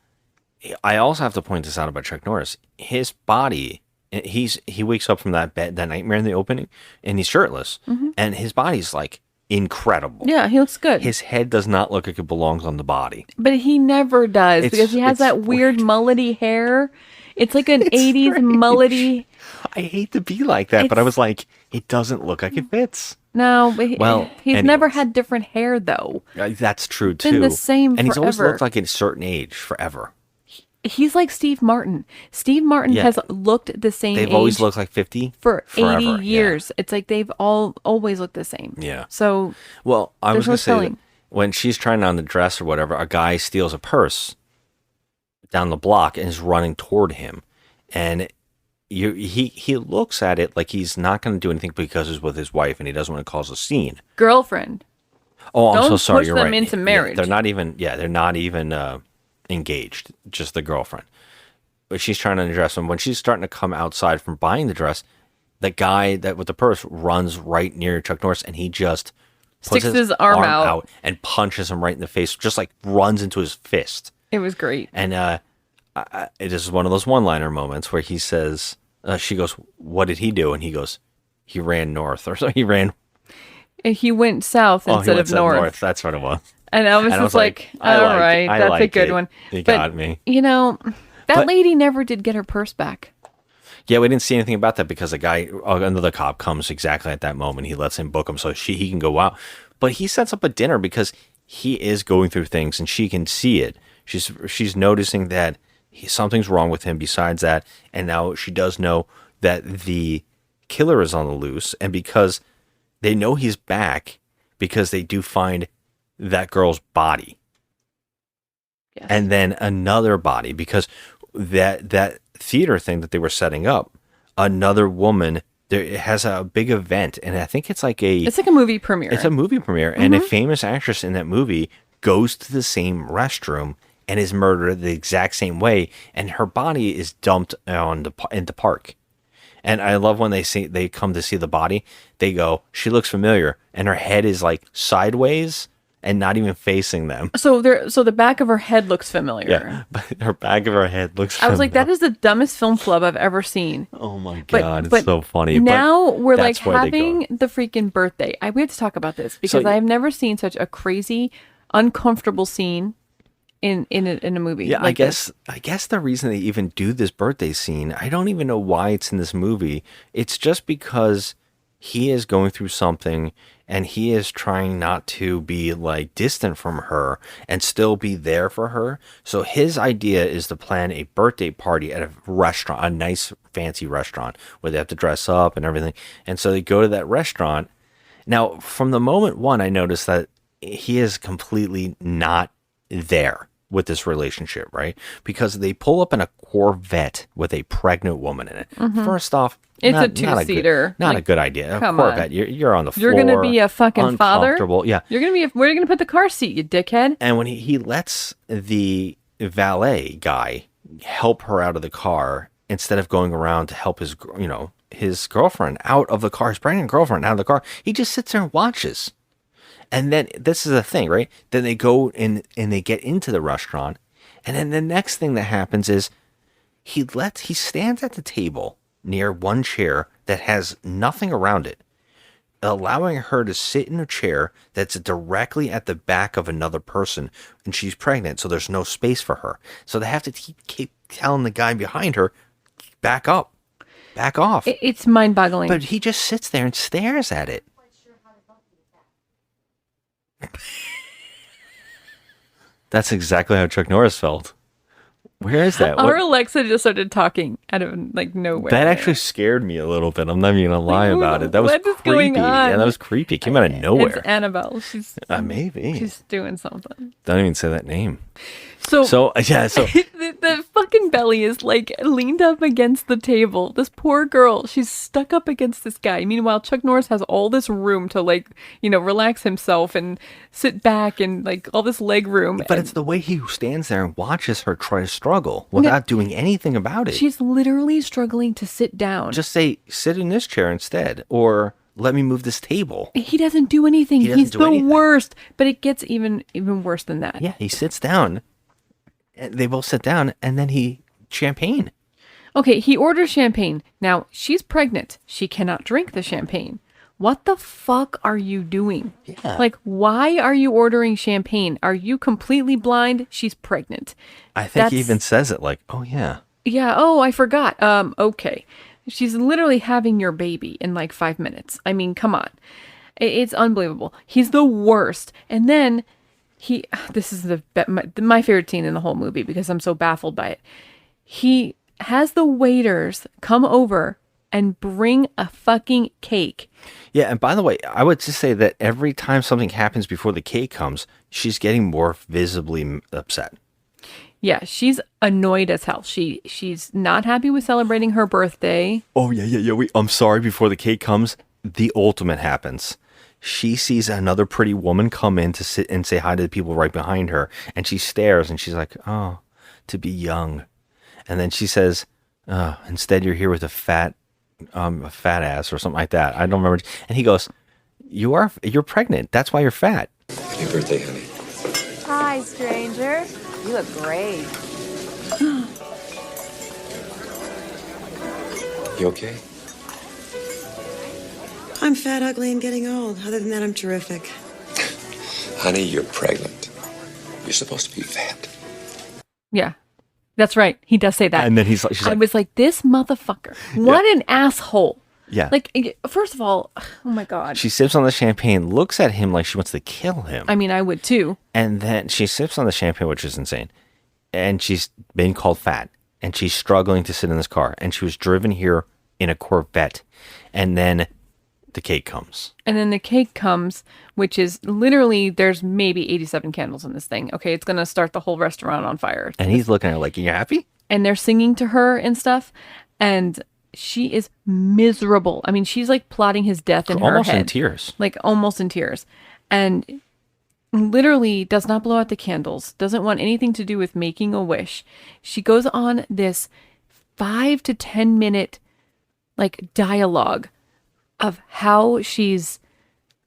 I also have to point this out about Chuck Norris. His body, he wakes up from that nightmare in the opening, and he's shirtless, and his body's like incredible. Yeah, he looks good. His head does not look like it belongs on the body. But he never does because he has it's that weird mullety hair. It's like an 80s strange. mullety. I hate to be like that, but I was like, it doesn't look like it fits. No, but Well, he's never anyways. had different hair though. That's true too. Been the same and he's always forever. looked like a certain age forever. He's like Steve Martin. Steve Martin Yeah. has looked the same They've age always looked like 50 for forever. 80 yeah. years. It's like they've always looked the same. Yeah. So Well, I There's was no going to say telling. that when she's trying on the dress or whatever, a guy steals a purse down the block and is running toward him, and he looks at it like he's not going to do anything because he's with his wife and he doesn't want to cause a scene. girlfriend. Oh, I'm Don't so sorry. push You're them right. into Yeah, marriage. they're not even. Yeah, they're not even engaged. Just the girlfriend. But she's trying to dress him. When she's starting to come outside from buying the dress, the guy that with the purse runs right near Chuck Norris, and he just puts Sticks his arm out. and punches him right in the face. Just like runs into his fist. It was great. And it is one of those one-liner moments where he says, she goes, "What did he do?" And he goes, "He ran north," or so. He ran. And he went south Oh, he instead went of south north. That's what it was. And I was And I just was like, all I like right, it. I that's a like good it. one. You But, got me. That But- lady never did get her purse back. Yeah, we didn't see anything about that because a guy, another cop, comes exactly at that moment. He lets him book him so he can go out. But he sets up a dinner because he is going through things and she can see it. She's noticing that something's wrong with him. Besides that, and now she does know that the killer is on the loose, and because they know he's back, because they do find that girl's body. Yes. And then another body, because that theater thing that they were setting up, another woman, it has a big event, and I think it's like It's like a movie premiere. it's a movie premiere, and a famous actress in that movie goes to the same restroom and is murdered the exact same way, and her body is dumped in the park. And I love when they come to see the body, they go, "She looks familiar," and her head is like sideways and not even facing them. So the back of her head looks familiar. Yeah, but her back of her head looks. I was like, familiar. that is the dumbest film flub I've ever seen. Oh my But, god, but it's so funny. Now but we're like that's where they go. having the freaking birthday. We have to talk about this because So- I've never seen such a crazy, uncomfortable scene in a movie. Yeah, like this. I guess the reason they even do this birthday scene, I don't even know why it's in this movie. It's just because he is going through something and he is trying not to be like distant from her and still be there for her. So his idea is to plan a birthday party at a restaurant, a nice fancy restaurant where they have to dress up and everything. And so they go to that restaurant. Now, from the moment one, I noticed that he is completely not there with this relationship, right? Because they pull up in a Corvette with a pregnant woman in it. First off, It's a not a good- two-seater. Not a Like, good idea. A come on. Corvette, you're on the floor. You're gonna be a fucking father. uncomfortable. Yeah. You're gonna be. Where are you gonna put the car seat, you dickhead? And when he lets the valet guy help her out of the car instead of going around to help his girlfriend out of the car, his pregnant girlfriend out of the car, he just sits there and watches. And then this is the thing, right? Then they go and they get into the restaurant. And then the next thing that happens is he stands at the table near one chair that has nothing around it, allowing her to sit in a chair that's directly at the back of another person, and she's pregnant, so there's no space for her. So they have to keep telling the guy behind her, back up, back off. It's mind-boggling. But he just sits there and stares at it. That's exactly how Chuck Norris felt. Where is that? Our Alexa just started talking out of like nowhere. That actually scared me a little bit. I'm not even gonna lie about it. That was what is creepy. going on? Yeah, that was creepy. It came out of nowhere. It's Annabelle. She's Maybe. she's doing something. Don't even say that name. So yeah. So the fucking belly is like leaned up against the table. This poor girl, she's stuck up against this guy. Meanwhile, Chuck Norris has all this room to like, relax himself and sit back and like all this leg room. But it's the way he stands there and watches her try to struggle without doing anything about it. She's literally struggling to sit down. Just say, sit in this chair instead, or let me move this table. He doesn't do anything. He's the worst. But it gets even worse than that. Yeah, he sits down. They both sit down, and then champagne. Okay, he orders champagne. Now, she's pregnant. She cannot drink the champagne. What the fuck are you doing? Yeah. Like, why are you ordering champagne? Are you completely blind? She's pregnant. I think he even says it like, oh, yeah. Yeah, oh, I forgot. Okay. She's literally having your baby in like 5 minutes. I mean, come on. It's unbelievable. He's the worst. And then this is my favorite scene in the whole movie because I'm so baffled by it. He has the waiters come over and bring a fucking cake. Yeah, and by the way, I would just say that every time something happens before the cake comes, she's getting more visibly upset. Yeah, she's annoyed as hell. She's not happy with celebrating her birthday. Oh, yeah. Wait, I'm sorry. Before the cake comes, the ultimate happens. She sees another pretty woman come in to sit and say hi to the people right behind her. And she stares and she's like, oh, to be young. And then she says, instead you're here with a fat ass or something like that. I don't remember. And he goes, you're pregnant. That's why you're fat. Happy birthday, honey. Hi, stranger. You look great. You okay? I'm fat, ugly, and getting old. Other than that, I'm terrific. Honey, you're pregnant. You're supposed to be fat. Yeah, that's right. He does say that. And then she's like, I was like, this motherfucker. What an asshole. Yeah. Like, first of all, oh my God. She sips on the champagne, looks at him like she wants to kill him. I mean, I would too. And then she sips on the champagne, which is insane. And she's been called fat. And she's struggling to sit in this car. And she was driven here in a Corvette. And then the cake comes. And then the cake comes, which is literally, there's maybe 87 candles in this thing. Okay, it's going to start the whole restaurant on fire. And he's looking at her like, you happy? And they're singing to her and stuff. And she is miserable. I mean, she's like plotting his death in her head. Almost in tears. Like almost in tears. And literally does not blow out the candles. Doesn't want anything to do with making a wish. She goes on this 5 to 10 minute like dialogue of how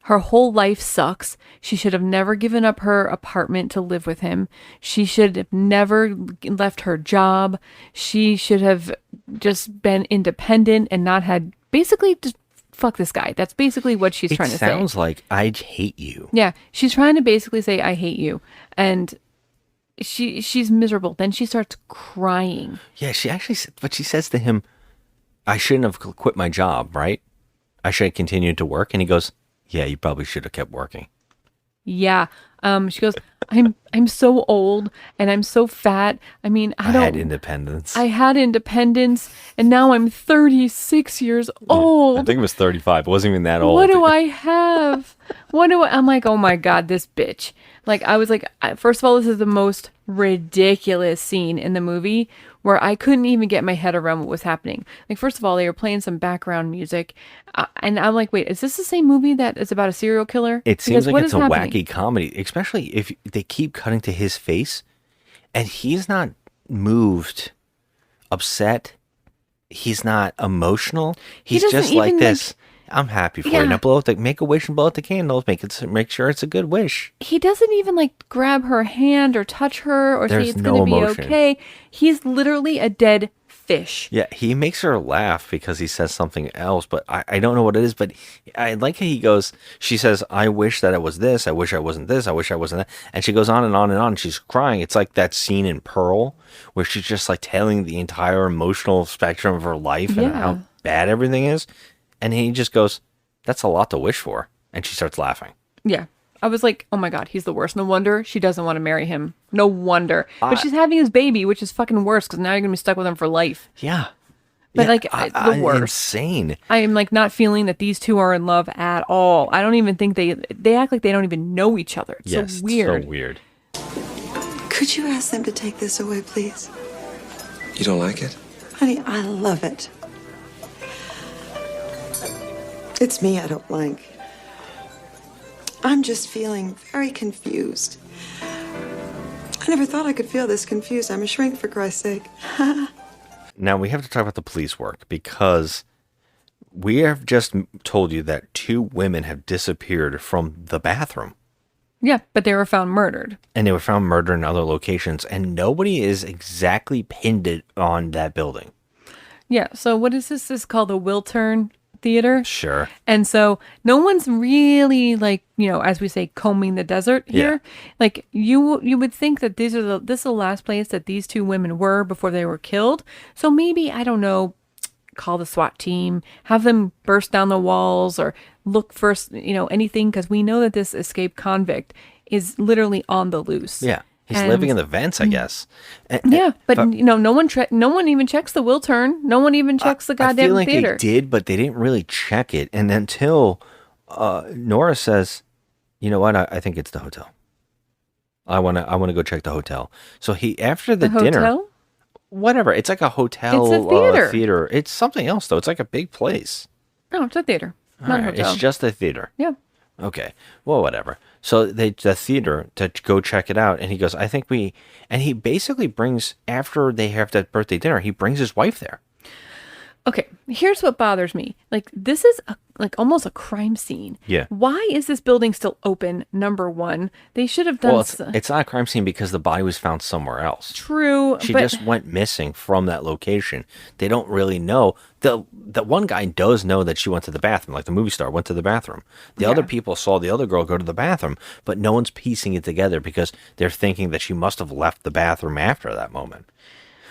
her whole life sucks. She should have never given up her apartment to live with him. She should have never left her job. She should have just been independent and not had, basically just fuck this guy. That's basically what she's trying to say. It sounds like I hate you. Yeah, she's trying to basically say I hate you. And she's miserable. Then she starts crying. Yeah, she says to him, I shouldn't have quit my job, right? I should have continued to work. And he goes, yeah, you probably should have kept working. Yeah. She goes, I'm so old and I'm so fat. I mean, I had independence. I had independence and now I'm 36 years old. I think it was 35. It wasn't even that old. What do I have? I'm like, oh my God, this bitch. Like, I was like, first of all, this is the most ridiculous scene in the movie where I couldn't even get my head around what was happening. Like, first of all, they were playing some background music. And I'm like, wait, is this the same movie that is about a serial killer? It seems like it's a wacky comedy, especially if they keep cutting to his face and he's not moved, upset. He's not emotional. He's just like this. I'm happy for Yeah. you. Now make a wish and blow out the candles. Make sure it's a good wish. He doesn't even like grab her hand or touch her or There's say it's no going to be emotion. okay. He's literally a dead fish. Yeah, he makes her laugh because he says something else, but I don't know what it is. But I like how he goes, she says, I wish that it was this. I wish I wasn't this. I wish I wasn't that. And she goes on and on and on. She's crying. It's like that scene in Pearl where she's just like telling the entire emotional spectrum of her life and Yeah. how bad everything is. And he just goes, that's a lot to wish for. And she starts laughing. Yeah. I was like, oh my God, he's the worst. No wonder she doesn't want to marry him. No wonder. But she's having his baby, which is fucking worse because now you're going to be stuck with him for life. Yeah. But Yeah, like, the worst. Insane. I am like not feeling that these two are in love at all. I don't even think they act like they don't even know each other. It's Yes, so weird. so weird. Could you ask them to take this away, please? You don't like it? Honey, I love it. It's me I don't like. I'm just feeling very confused. I never thought I could feel this confused. I'm a shrink, for Christ's sake. Now we have to talk about the police work because we have just told you that 2 women have disappeared from the bathroom Yeah, but they were found murdered. and they were found murdered in other locations and nobody is exactly pinned it on that building. Yeah, so what is this? This is called the Wiltern Theater. Sure. And so no one's really like, as we say, combing the desert here. Yeah. Like you would think that this is the last place that these 2 women were before they were killed. So maybe, I don't know, call the SWAT team, have them burst down the walls or look for, anything. Because we know that this escaped convict is literally on the loose. Yeah. He's And- living in the vents, I guess. Yeah, but no one even checks the Wiltern. No one even checks the I goddamn feel like theater. they did, but they didn't really check it. And until Norris says, you know what, I think it's the hotel. I wanna go check the hotel. So he after the dinner, hotel? whatever. It's like a hotel It's a theater. theater. It's something else though. It's like a big place. No, it's a theater, not All a right, hotel. it's just a theater. Yeah. Okay. Well, whatever. So the theater to go check it out, and he goes, and he basically brings, after they have that birthday dinner, he brings his wife there. Okay, here's what bothers me. Like, this is almost a crime scene. Yeah. Why is this building still open? Number one, they should have done. Well, it's not a crime scene because the body was found somewhere else. True, She but just went missing from that location. They don't really know. The one guy does know that she went to the bathroom, like the movie star went to the bathroom. The other people saw the other girl go to the bathroom, but no one's piecing it together because they're thinking that she must have left the bathroom after that moment.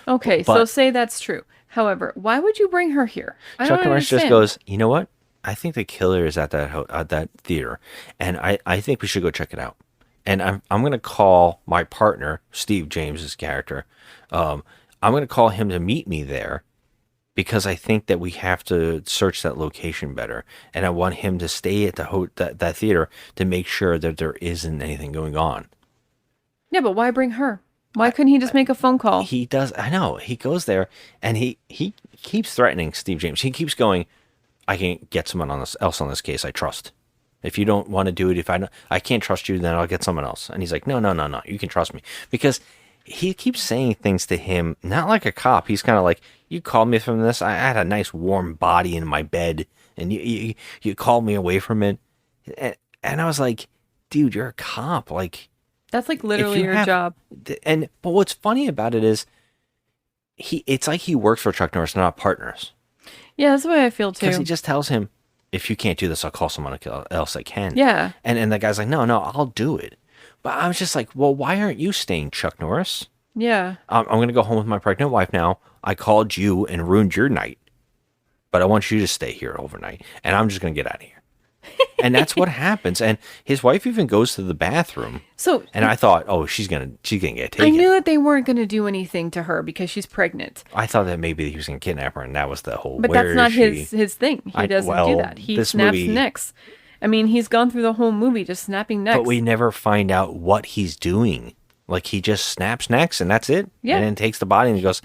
okay, so say that's true. However, why would you bring her here? I Chuck don't Norris just understand. goes, you know what? I think the killer is at that theater, and I think we should go check it out. And I'm going to call my partner, Steve James's character. I'm going to call him to meet me there because I think that we have to search that location better, and I want him to stay at that theater to make sure that there isn't anything going on. Yeah, but why bring her? Why couldn't he just make a phone call? He does. I know. He goes there and he keeps threatening Steve James. He keeps going, I can get someone else on this case I trust. If you don't want to do it, if I can't trust you, then I'll get someone else. And he's like, no, you can trust me. Because he keeps saying things to him, not like a cop. He's kind of like, you called me from this. I had a nice warm body in my bed and you called me away from it. And I was like, dude, you're a cop. Like, That's like literally your job. But what's funny about it is it's like he works for Chuck Norris, not partners. Yeah, that's the way I feel too. Because he just tells him, if you can't do this, I'll call someone else that can. Yeah. And the guy's like, no, I'll do it. But I was just like, well, why aren't you staying, Chuck Norris? Yeah. I'm going to go home with my pregnant wife now. I called you and ruined your night. But I want you to stay here overnight. And I'm just going to get out of here. And that's what happens. And his wife even goes to the bathroom. And I thought, oh, she's gonna get taken. I knew that they weren't gonna do anything to her because she's pregnant. I thought that maybe he was gonna kidnap her, and that was the whole. But that's not his thing. He doesn't do that. He snaps necks. I mean, he's gone through the whole movie just snapping necks. But we never find out what he's doing. Like, he just snaps necks, and that's it. Yeah. And then takes the body and he goes,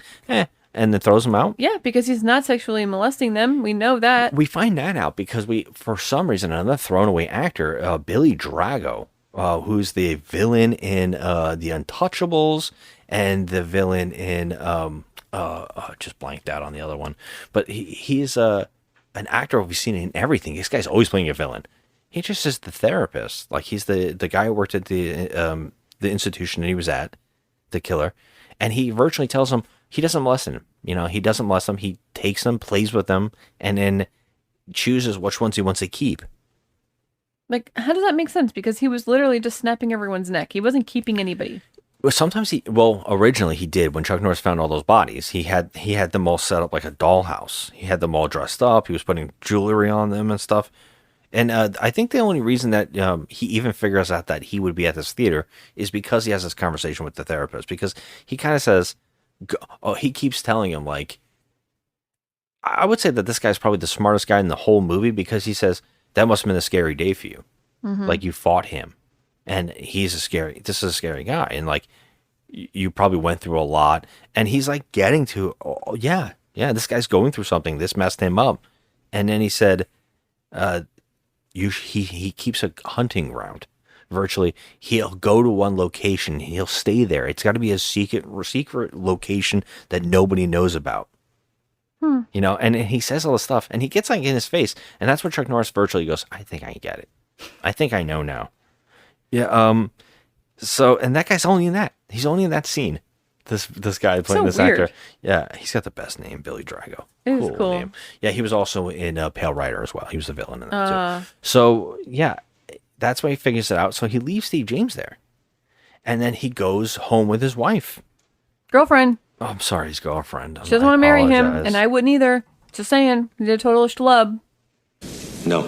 and then throws them out. Yeah, because he's not sexually molesting them. We know that. We find that out because for some reason, another thrown away actor, Billy Drago, who's the villain in The Untouchables and the villain in just blanked out on the other one, but he's an actor we've seen in everything. This guy's always playing a villain. He just is the therapist. Like he's the guy who worked at the institution that he was at, the killer, and he virtually tells him he doesn't molest him. You know, he doesn't molest them. He takes them, plays with them, and then chooses which ones he wants to keep. Like, how does that make sense? Because he was literally just snapping everyone's neck. He wasn't keeping anybody. Well, sometimes originally he did. When Chuck Norris found all those bodies, he had them all set up like a dollhouse. He had them all dressed up. He was putting jewelry on them and stuff. And I think the only reason that he even figures out that he would be at this theater is because he has this conversation with the therapist. Because he kind of says, he keeps telling him, like, I would say that this guy's probably the smartest guy in the whole movie, because he says, that must have been a scary day for you. Mm-hmm. Like, you fought him. And this is a scary guy. And, like, you probably went through a lot. And he's, like, getting to, oh, yeah, this guy's going through something. This messed him up. And then he said, he keeps a hunting ground. Virtually, he'll go to one location. He'll stay there. It's got to be a secret location that nobody knows about. You know, and he says all this stuff, and he gets like in his face, and that's where Chuck Norris virtually goes, I think I get it. I think I know now. Yeah. So, and that guy's only in that. He's only in that scene. This guy playing So this weird. actor. Yeah, he's got the best name, Billy Drago. It is cool. Name. Yeah, he was also in Pale Rider as well. He was the villain in that too. So yeah, that's why he figures it out. So he leaves Steve James there, and then he goes home with his wife. Girlfriend. Oh, I'm sorry, his girlfriend. She doesn't want to marry him, apologize. and I wouldn't either. Just saying. He's a total schlub. No.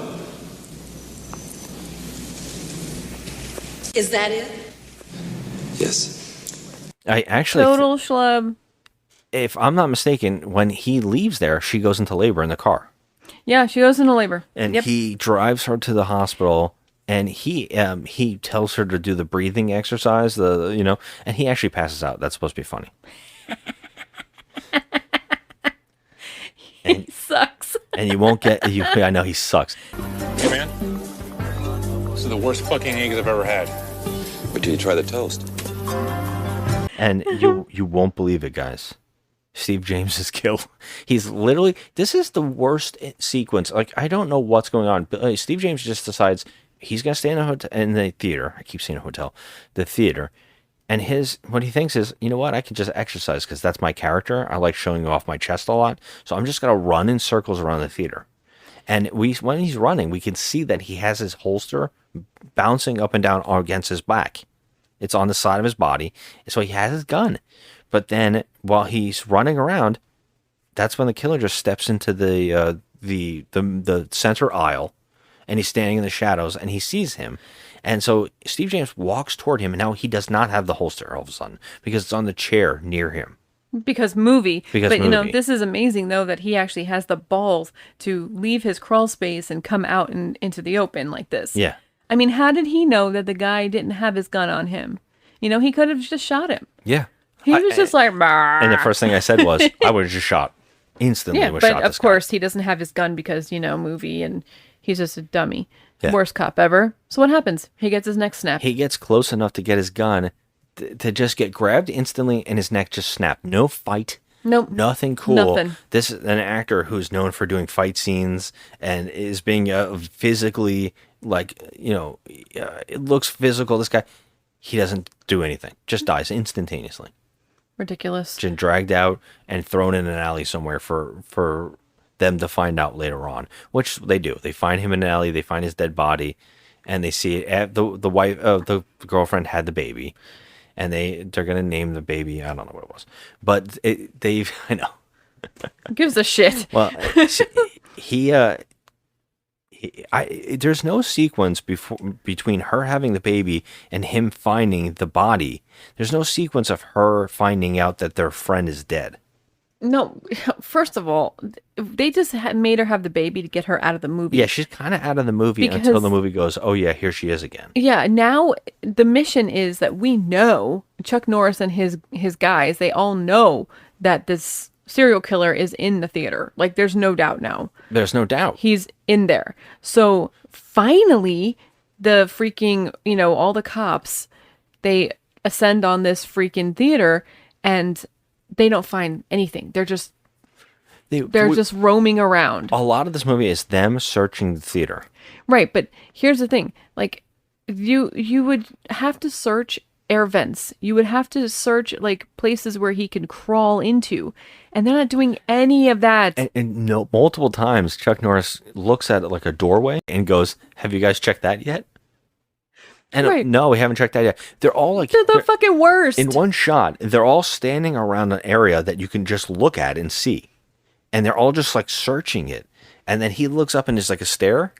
Is that it? Yes. I actually, Total schlub. if I'm not mistaken, when he leaves there, she goes into labor in the car, Yeah, she goes into labor. and Yep. he drives her to the hospital. And he tells her to do the breathing exercise, and he actually passes out. That's supposed to be funny. He sucks. And you won't get you. I know he sucks. Hey man, this is the worst fucking eggs I've ever had. Wait till you try the toast. And you won't believe it, guys. Steve James is killed. He's literally. This is the worst sequence. Like, I don't know what's going on. But Steve James just decides he's gonna stay in the theater. I keep saying a hotel, the theater. And what he thinks is, you know what? I can just exercise because that's my character. I like showing off my chest a lot, so I'm just gonna run in circles around the theater. And when he's running, we can see that he has his holster bouncing up and down against his back. It's on the side of his body, so he has his gun. But then while he's running around, that's when the killer just steps into the center aisle, and he's standing in the shadows, and he sees him. And so Steve James walks toward him, and now he does not have the holster all of a sudden because it's on the chair near him. Because movie. Because but, movie. this is amazing, though, that he actually has the balls to leave his crawl space and come out into the open like this. Yeah. I mean, how did he know that the guy didn't have his gun on him? He could have just shot him. Yeah. He was just like, "Bah." And the first thing I said was, I would have just shot instantly. Yeah, was but shot of this course he doesn't have his gun because, movie, and he's just a dummy. Yeah. Worst cop ever. So what happens? He gets his neck snapped. He gets close enough to get his gun to just get grabbed instantly, and his neck just snapped. No fight. Nope. Nothing cool. Nothing. This is an actor who's known for doing fight scenes and is being physically, it looks physical. This guy, he doesn't do anything. Just dies instantaneously. Ridiculous. Just dragged out and thrown in an alley somewhere for them to find out later on, which they do. They find him in an alley. They find his dead body, and they see it. The wife, the girlfriend had the baby, and they're gonna name the baby. I don't know what it was, but I know. Who gives a shit? Well, there's no sequence between her having the baby and him finding the body. There's no sequence of her finding out that their friend is dead. No, first of all, they just made her have the baby to get her out of the movie. Yeah, she's kind of out of the movie until the movie goes, oh yeah, here she is again. Yeah, now the mission is that we know, Chuck Norris and his guys, they all know that this serial killer is in the theater. Like, there's no doubt now. There's no doubt. He's in there. So finally, the freaking, all the cops, they ascend on this freaking theater, and they don't find anything. They're just They're just roaming around. A lot of this movie is them searching the theater. Right, but here's the thing. Like, you would have to search air vents. You would have to search, like, places where he can crawl into. And they're not doing any of that. And no, multiple times, Chuck Norris looks at, like, a doorway and goes, have you guys checked that yet? And Right. no, we haven't checked that yet. They're all, like... They're the fucking worst. In one shot, they're all standing around an area that you can just look at and see. And they're all just, like, searching it. And then he looks up and there's, like, a stair,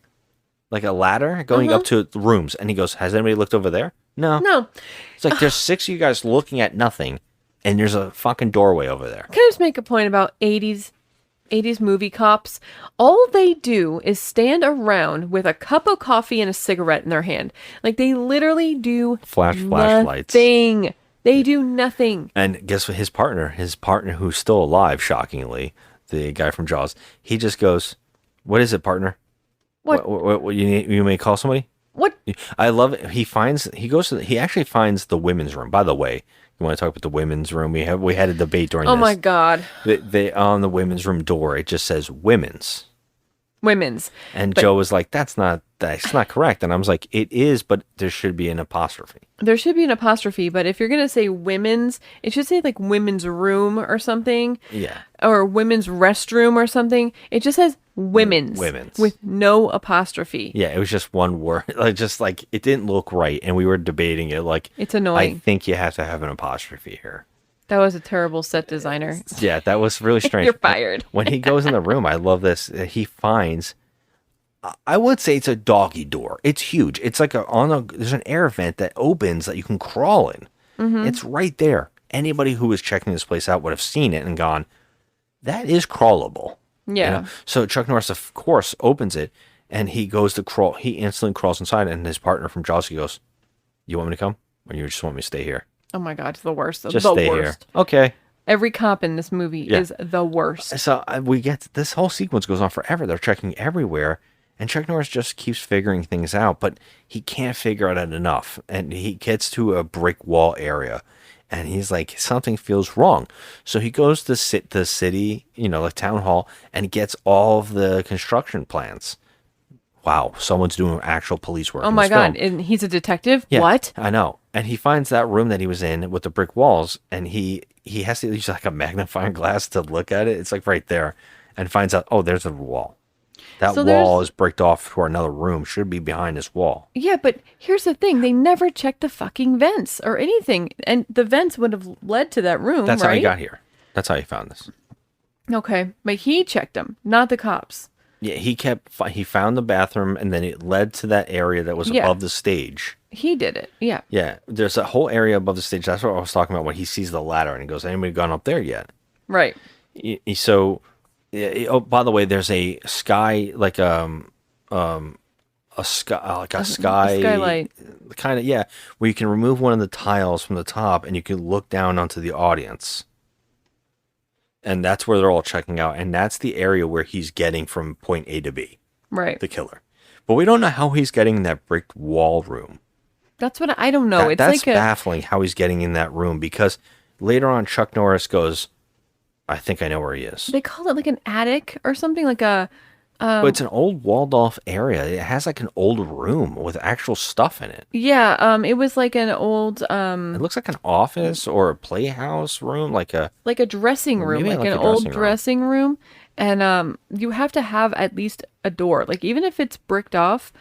like a ladder going up to the rooms. And he goes, has anybody looked over there? No. No. It's like there's 6 of you guys looking at nothing, and there's a fucking doorway over there. Can I just make a point about 80s movie cops? All they do is stand around with a cup of coffee and a cigarette in their hand. Like, they literally do flashlights. nothing. They do nothing. And guess what? His partner who's still alive, shockingly, the guy from Jaws, he just goes, what is it, partner? What you may call somebody? What? I love it. He actually finds the women's room. By the way, you want to talk about the women's room? We had a debate during this. Oh my God. They on the women's room door, it just says women's. And Joe was like, that's not correct. And I was like, it is, but there should be an apostrophe. There should be an apostrophe, but if you're going to say women's, it should say like women's room or something. Yeah. Or women's restroom or something. It just says women's. With no apostrophe. Yeah, it was just one word. Like it didn't look right. And we were debating it. Like, it's annoying. I think you have to have an apostrophe here. That was a terrible set designer. Yeah, that was really strange. You're fired. When he goes in the room, I love this. He finds, I would say it's a doggy door. It's huge. It's like there's an air vent that opens that you can crawl in. Mm-hmm. It's right there. Anybody who was checking this place out would have seen it and gone, that is crawlable. Yeah. You know? So Chuck Norris, of course, opens it and he goes to crawl. He instantly crawls inside and his partner from Jaws, he goes, you want me to come? Or you just want me to stay here? Oh my God, it's the worst. Just the stay worst. here. Okay. Every cop in this movie is the worst. So we get this whole sequence goes on forever. They're checking everywhere, and Chuck Norris just keeps figuring things out, but he can't figure it out enough. And he gets to a brick wall area, and he's like, something feels wrong. So he goes to the city, like town hall, and gets all of the construction plans. Wow, someone's doing actual police work. Oh my God, and he's a detective? Yeah, what? I know. And he finds that room that he was in with the brick walls, and he has to use like a magnifying glass to look at it. It's like right there, and finds out, oh, there's a wall. That wall is bricked off to another room. Should be behind this wall. Yeah, but here's the thing. They never checked the fucking vents or anything. And the vents would have led to that room, That's right? how he got here. That's how he found this. Okay, but he checked them, not the cops. Yeah, he found the bathroom, and then it led to that area that was above the stage. He did it, yeah. Yeah, there's a whole area above the stage. That's what I was talking about when he sees the ladder, and he goes, anybody gone up there yet? Right. So, oh, by the way, there's a sky, like a skylight. Kind of, yeah, where you can remove one of the tiles from the top, and you can look down onto the audience. And that's where they're all checking out. And that's the area where he's getting from point A to B. Right. The killer. But we don't know how he's getting in that brick wall room. That's what I don't know. That's baffling how he's getting in that room, because later on Chuck Norris goes, I think I know where he is. They call it like an attic or something, like a... But it's an old walled off area. It has like an old room with actual stuff in it. Yeah, it was like an old... It looks like an office or a playhouse room, like a dressing room, maybe like an old dressing room. And you have to have at least a door. Like, even if it's bricked off,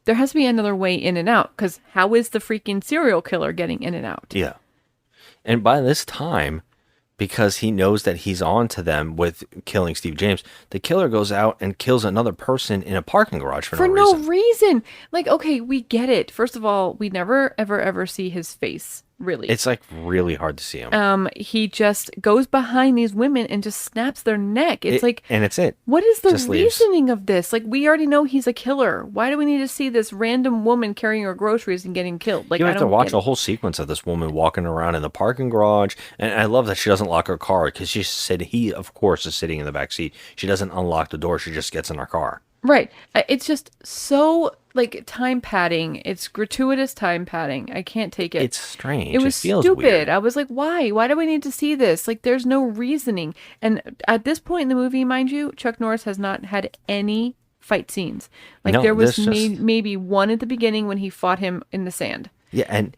there has to be another way in and out. Because how is the freaking serial killer getting in and out? Yeah. And by this time, because he knows that he's on to them with killing Steve James, the killer goes out and kills another person in a parking garage for no reason. Like, okay, we get it. First of all, we never, ever, ever see his face, really. It's like really hard to see him. He just goes behind these women and just snaps their neck. It's like... And it's it. What is the Just leaves. reasoning of this? Like, we already know he's a killer. Why do we need to see this random woman carrying her groceries and getting killed? Like, You I have to don't watch get the it. whole sequence of this woman walking around in the parking garage. And I love that she doesn't lock her car, because she said he, of course, is sitting in the back seat. She doesn't unlock the door. She just gets in her car. Right. It's just so like time padding. It's gratuitous time padding. I can't take it. It's strange. It was feels stupid. weird. I was like, why? Why do we need to see this? Like, there's no reasoning. And at this point in the movie, mind you, Chuck Norris has not had any fight scenes. Like, No, there was there's just- maybe one at the beginning when he fought him in the sand. Yeah, and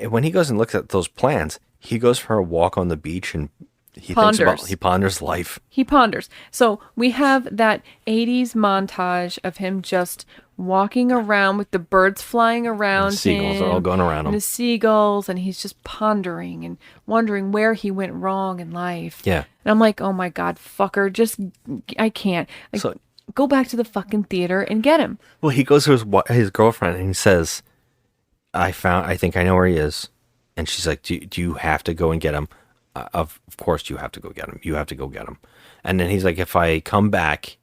when he goes and looks at those plans, he goes for a walk on the beach and he ponders life. He ponders. So we have that 80s montage of him just walking around with the birds flying around The seagulls him, are all going around and him. the seagulls, and he's just pondering and wondering where he went wrong in life. Yeah. And I'm like, oh my God, fucker, I can't. Like, So- go back to the fucking theater and get him. Well, he goes to his girlfriend and he says, I think I know where he is. And she's like, do you have to go and get him? Of course you have to go get him. You have to go get him. And then he's like, if I come back,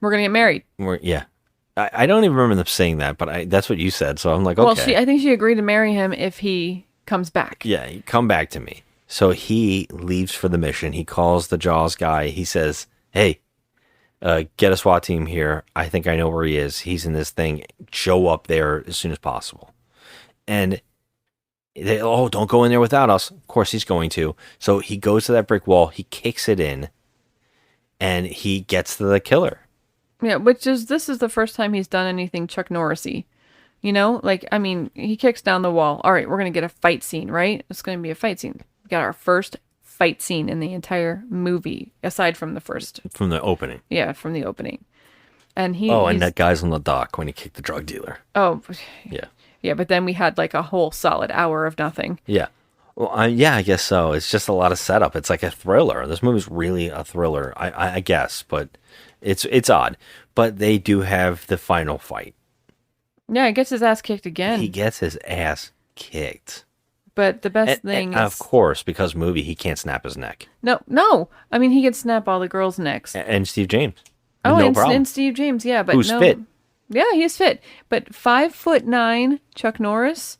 We're going to get married. yeah. I don't even remember them saying that, but that's what you said. So I'm like, okay. Well, I think she agreed to marry him if he comes back. Yeah, come back to me. So he leaves for the mission. He calls the Jaws guy. He says, hey, get a SWAT team here. I think I know where he is. He's in this thing. Show up there as soon as possible. And don't go in there without us. Of course he's going to. So he goes to that brick wall. He kicks it in. And he gets to the killer. Yeah, this is the first time he's done anything Chuck Norris-y. You know, like, I mean, he kicks down the wall. All right, we're going to get a fight scene, right? It's going to be a fight scene. We got our first fight scene in the entire movie, aside from the first. From the opening. Yeah, from the opening. And and that guy's on the dock when he kicked the drug dealer. Oh, Yeah. yeah, but then we had like a whole solid hour of nothing. Yeah. Well, I guess so. It's just a lot of setup. It's like a thriller. This movie's really a thriller, I guess, but it's odd. But they do have the final fight. Yeah, he gets his ass kicked again. He gets his ass kicked. But the best thing and is... of course, because movie, he can't snap his neck. No. I mean, he could snap all the girls' necks. And Steve James. Oh, no and, problem. and Steve James, yeah. But Who's no, fit. Yeah, he's fit. But 5'9" Chuck Norris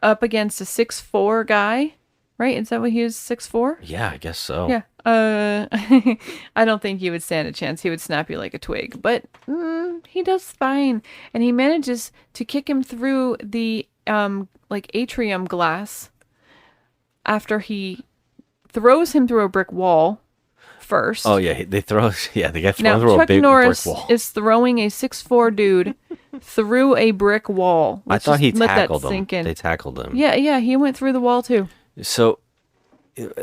up against a 6'4" guy, right? Is that what he was, 6'4"? Yeah, I guess so. Yeah. I don't think he would stand a chance. He would snap you like a twig. But he does fine. And he manages to kick him through the atrium glass after he throws him through a brick wall first. Oh, yeah. They get thrown Now, through Chuck a big Norris brick wall. is throwing a 6'4" dude through a brick wall. I Let's thought he just let that tackled him. sink in. They tackled him. Yeah, he went through the wall too. So,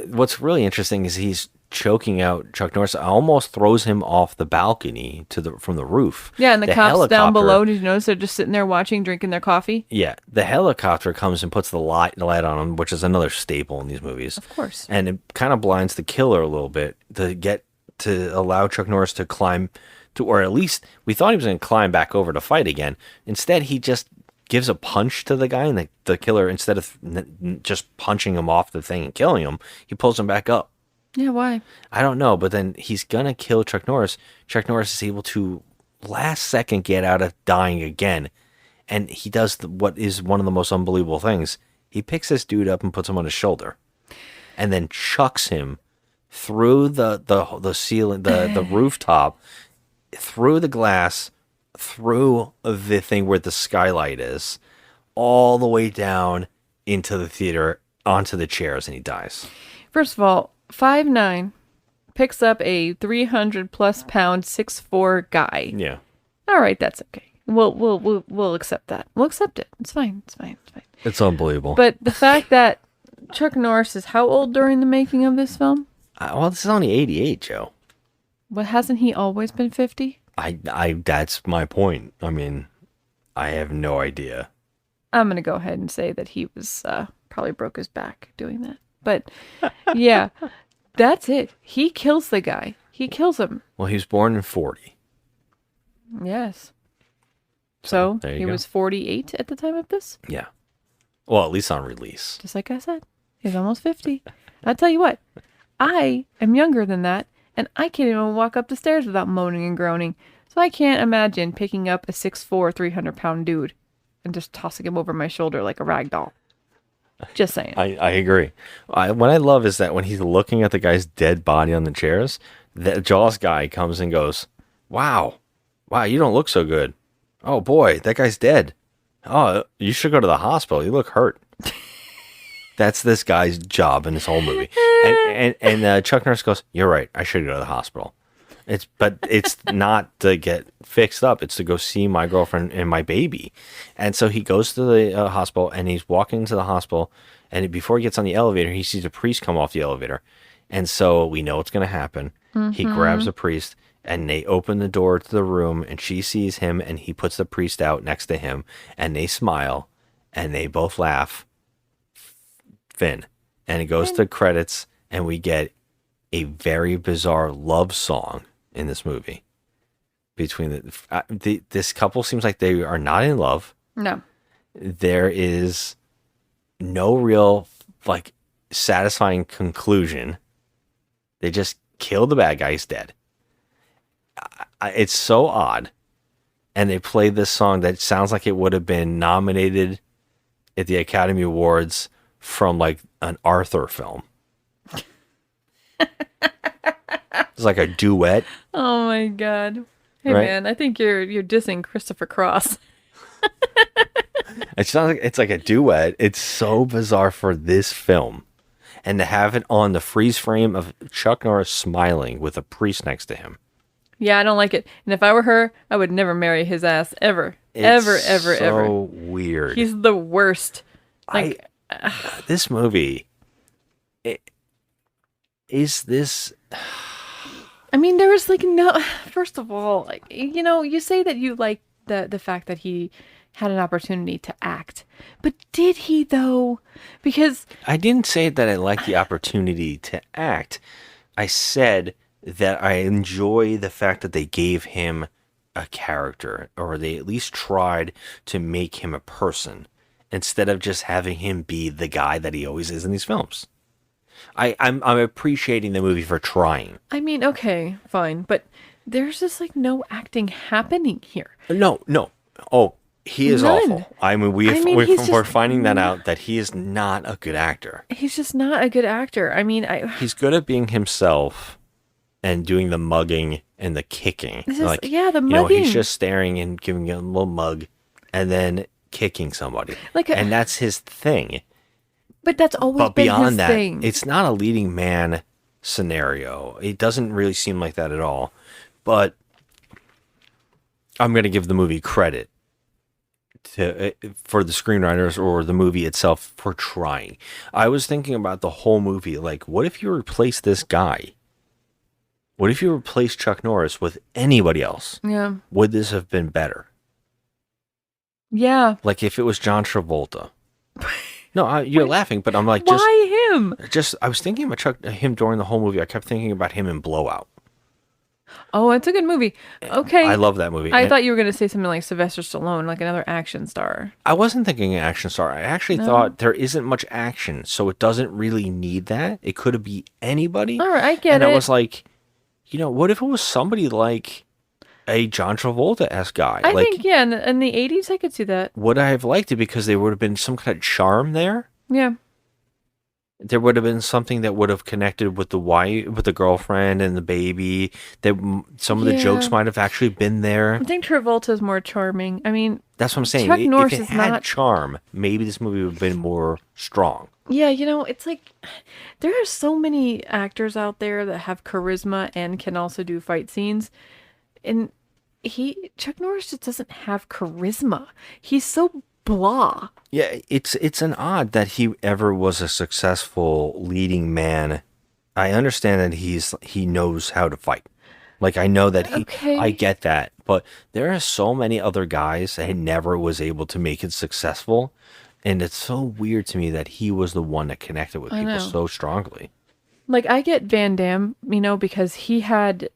what's really interesting is he's choking out Chuck Norris. Almost throws him off the balcony from the roof. Yeah, and the cops down helicopter- below, did you notice they're just sitting there watching, drinking their coffee? Yeah, the helicopter comes and puts the light on him, which is another staple in these movies. Of course. And it kind of blinds the killer a little bit to allow Chuck Norris to climb or at least we thought he was going to climb back over to fight again. Instead, he just gives a punch to the guy, and the killer, instead of just punching him off the thing and killing him, he pulls him back up. Yeah, why? I don't know, but then he's going to kill Chuck Norris. Chuck Norris is able to last second get out of dying again. And he does what is one of the most unbelievable things. He picks this dude up and puts him on his shoulder and then chucks him through the ceiling, the rooftop, through the glass, through the thing where the skylight is, all the way down into the theater, onto the chairs, and he dies. First of all, 5'9", picks up a 300+ pound 6'4" guy. Yeah. All right, that's okay. We'll accept that. We'll accept it. It's fine. It's unbelievable. But the fact that Chuck Norris is how old during the making of this film? Well, this is only 88, Joe. Well, hasn't he always been 50? That's my point. I mean, I have no idea. I'm going to go ahead and say that he was probably broke his back doing that. But yeah, that's it. He kills the guy. He kills him. Well, he was born in 40. Yes. So there you he go. was 48 at the time of this? Yeah. Well, at least on release. Just like I said. He's almost 50. I'll tell you what. I am younger than that, and I can't even walk up the stairs without moaning and groaning. So I can't imagine picking up a 6'4", 300-pound dude and just tossing him over my shoulder like a rag doll. Just saying. I agree. What I love is that when he's looking at the guy's dead body on the chairs, the Jaws guy comes and goes, wow, you don't look so good. Oh boy, that guy's dead. Oh, you should go to the hospital. You look hurt. That's this guy's job in this whole movie. And Chuck Norris goes, "You're right. I should go to the hospital." But it's not to get fixed up. It's to go see my girlfriend and my baby. And so he goes to the hospital, and he's walking into the hospital. And before he gets on the elevator, he sees a priest come off the elevator. And so we know what's going to happen. He grabs a priest, and they open the door to the room, and she sees him, and he puts the priest out next to him, and they smile, and they both laugh. Finn. And it goes to credits, and we get a very bizarre love song in this movie. Between this couple seems like they are not in love. No. There is no real like satisfying conclusion. They just kill the bad guy. He's dead. It's so odd. And they play this song that sounds like it would have been nominated at the Academy Awards from like an Arthur film. It's like a duet. Oh my god. Hey right? man, I think you're dissing Christopher Cross. It sounds like it's like a duet. It's so bizarre for this film. And to have it on the freeze frame of Chuck Norris smiling with a priest next to him. Yeah, I don't like it. And if I were her, I would never marry his ass ever. Ever. So weird. He's the worst. Like this movie is this. I mean, there was like no. First of all, like you say that you like the fact that he had an opportunity to act, but did he though? Because I didn't say that I like the opportunity to act. I said that I enjoy the fact that they gave him a character, or they at least tried to make him a person instead of just having him be the guy that he always is in these films. I'm appreciating the movie for trying. I mean, okay, fine, but there's just like no acting happening here. No. Oh, he is None. awful. I mean, we're finding that out that he is not a good actor. He's just not a good actor. I mean, he's good at being himself and doing the mugging and the kicking. The mugging. He's just staring and giving a little mug and then kicking somebody. And that's his thing. But that's always been beyond his that, thing. It's not a leading man scenario. It doesn't really seem like that at all. But I'm going to give the movie credit for the screenwriters or the movie itself for trying. I was thinking about the whole movie. Like, what if you replace this guy? What if you replace Chuck Norris with anybody else? Yeah. Would this have been better? Yeah. Like if it was John Travolta. No, you're laughing, but I'm like, why him? I was thinking about him during the whole movie. I kept thinking about him in Blowout. Oh, it's a good movie. Okay. I love that movie. I thought you were going to say something like Sylvester Stallone, like another action star. I wasn't thinking an action star. I actually thought there isn't much action, so it doesn't really need that. It could be anybody. All right, I get it. And I was like, what if it was somebody like a John Travolta-esque guy? I think, yeah, in the 80s, I could see that. Would I have liked it because there would have been some kind of charm there? Yeah. There would have been something that would have connected with the wife, with the girlfriend and the baby. That some of the jokes might have actually been there. I think Travolta's more charming. I mean, that's what I'm saying. Chuck Norris if it is had not charm, maybe this movie would have been more strong. Yeah, it's like there are so many actors out there that have charisma and can also do fight scenes, and Chuck Norris just doesn't have charisma. He's so blah. Yeah, it's an odd that he ever was a successful leading man. I understand that he knows how to fight. Like I know that I get that, but there are so many other guys that never was able to make it successful, and it's so weird to me that he was the one that connected with people so strongly. Like I get Van Damme, because he had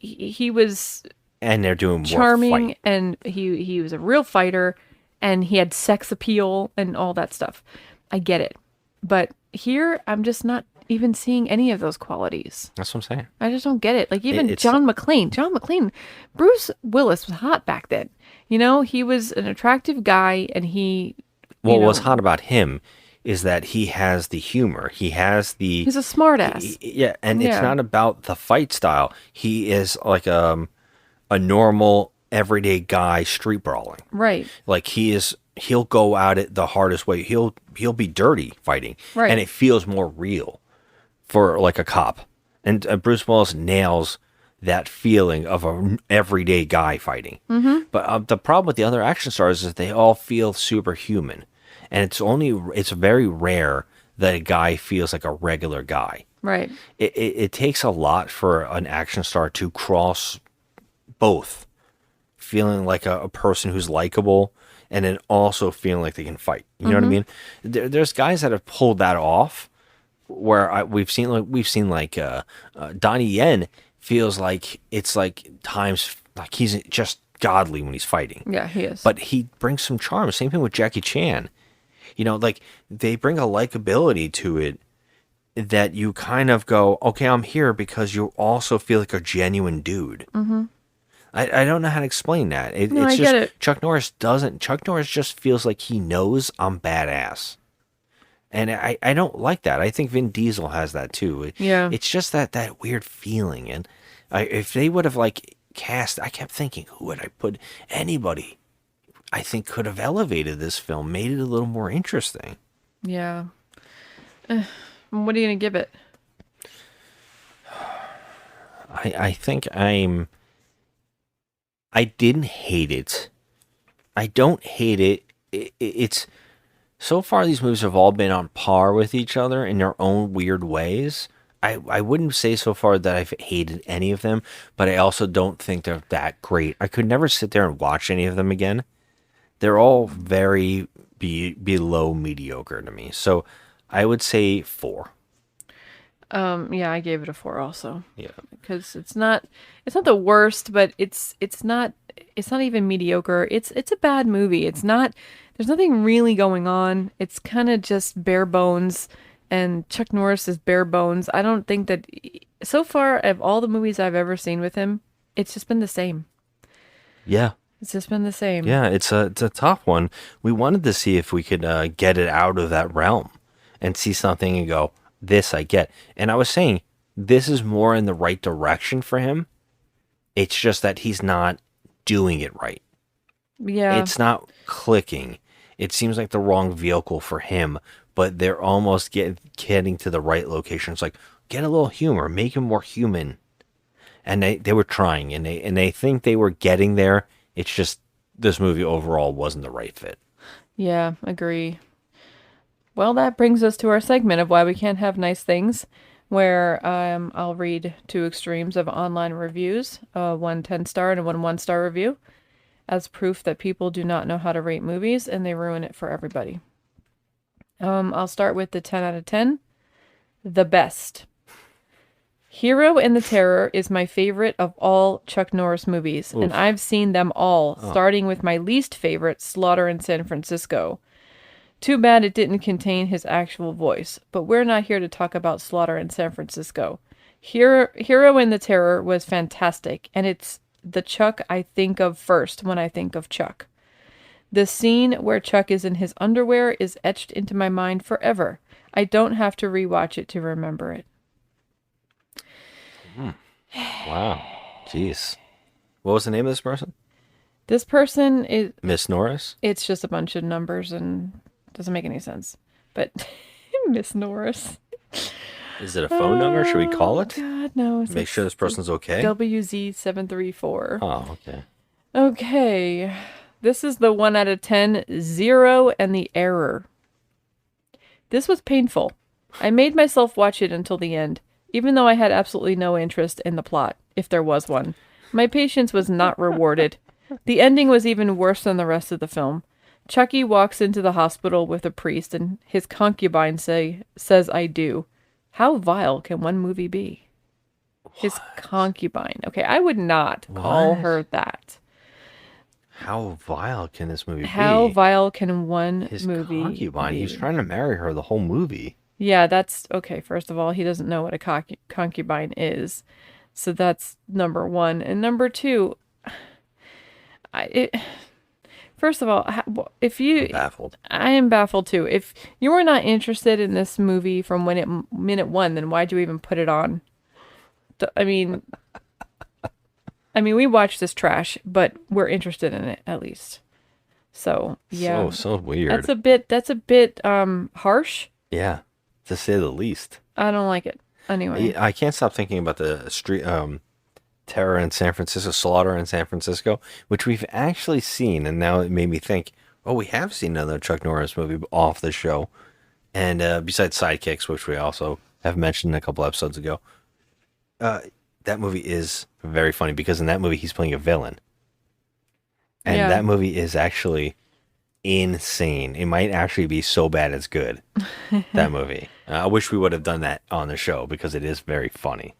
he was and they're doing more charming fight. And he was a real fighter. And he had sex appeal and all that stuff. I get it. But here, I'm just not even seeing any of those qualities. That's what I'm saying. I just don't get it. Like, even John McClane. Bruce Willis was hot back then. He was an attractive guy, and he... what's hot about him is that he has the humor. He's a smartass. And it's not about the fight style. He is like a normal... everyday guy street brawling. Right. Like he'll go at it the hardest way. He'll be dirty fighting, Right. and it feels more real for like a cop. And Bruce Willis nails that feeling of a everyday guy fighting. Mm-hmm. But the problem with the other action stars is they all feel superhuman, and it's very rare that a guy feels like a regular guy. Right. It takes a lot for an action star to cross both, feeling like a person who's likable and then also feeling like they can fight. You know what I mean? There's guys that have pulled that off. Where we've seen Donnie Yen feels like it's like times like he's just godly when he's fighting. Yeah, he is. But he brings some charm. Same thing with Jackie Chan. You know, like they bring a likability to it that you kind of go, okay, I'm here because you also feel like a genuine dude. Mm-hmm. I don't know how to explain that. No, It's I just get it. Chuck Norris doesn't. Chuck Norris just feels like he knows I'm badass. And I don't like that. I think Vin Diesel has that too. Yeah. It's just that weird feeling. And if they would have like cast, I kept thinking, who would I put? Anybody I think could have elevated this film, made it a little more interesting. Yeah. What are you going to give it? I think I didn't hate it. I don't hate it. It's so far these movies have all been on par with each other in their own weird ways. I wouldn't say so far that I've hated any of them, but I also don't think they're that great. I could never sit there and watch any of them again. They're all very below mediocre to me. So I would say 4. Yeah, I gave it a 4 also. Yeah. Because it's not the worst, but it's not even mediocre. It's a bad movie. There's nothing really going on. It's kind of just bare bones, and Chuck Norris is bare bones. I don't think that so far of all the movies I've ever seen with him, it's just been the same. Yeah. It's just been the same. Yeah, it's a tough one. We wanted to see if we could get it out of that realm and see something and go, this I get. And I was saying, this is more in the right direction for him. It's just that he's not doing it right. Yeah. It's not clicking. It seems like the wrong vehicle for him, but they're almost getting to the right location. It's like, get a little humor, make him more human. And they were trying, and they think they were getting there. It's just this movie overall wasn't the right fit. Yeah, agree. Well, that brings us to our segment of why we can't have nice things, where I'll read 2 extremes of online reviews, one 10-star and one 1-star review, as proof that people do not know how to rate movies and they ruin it for everybody. I'll start with the 10 out of 10. The best. Hero and the Terror is my favorite of all Chuck Norris movies, and I've seen them all, starting with my least favorite, Slaughter in San Francisco. Too bad it didn't contain his actual voice, but we're not here to talk about Slaughter in San Francisco. Hero and the Terror was fantastic, and it's the Chuck I think of first when I think of Chuck. The scene where Chuck is in his underwear is etched into my mind forever. I don't have to rewatch it to remember it. Wow. Jeez. What was the name of this person? This person is... Miss Norris? It's just a bunch of numbers and doesn't make any sense. But Miss Norris. Is it a phone number? Should we call it? God, no. Make sure this person's okay? WZ734. Oh, okay. Okay. This is the 1 out of 10, 0 and the error. This was painful. I made myself watch it until the end, even though I had absolutely no interest in the plot, if there was one. My patience was not rewarded. The ending was even worse than the rest of the film. Chucky walks into the hospital with a priest, and his concubine says, I do. How vile can one movie be? His concubine. Okay, I would not call her that. How vile can this movie be? How vile can one His movie concubine. be? He's trying to marry her the whole movie. Yeah, that's... Okay, first of all, he doesn't know what a concubine is. So that's number 1. And number 2... First of all, if you... I'm baffled. I am baffled too. If you were not interested in this movie from minute 1, then why'd you even put it on? I mean... I mean, we watched this trash, but we're interested in it at least. So yeah, so weird. That's a bit harsh. Yeah, to say the least. I don't like it. Anyway, I can't stop thinking about the street terror in San Francisco, slaughter in San Francisco, which we've actually seen, and now it made me think, oh, we have seen another Chuck Norris movie off the show, and besides Sidekicks, which we also have mentioned a couple episodes ago, that movie is very funny because in that movie he's playing a villain, and that movie is actually insane. It might actually be so bad it's good. That movie. I wish we would have done that on the show because it is very funny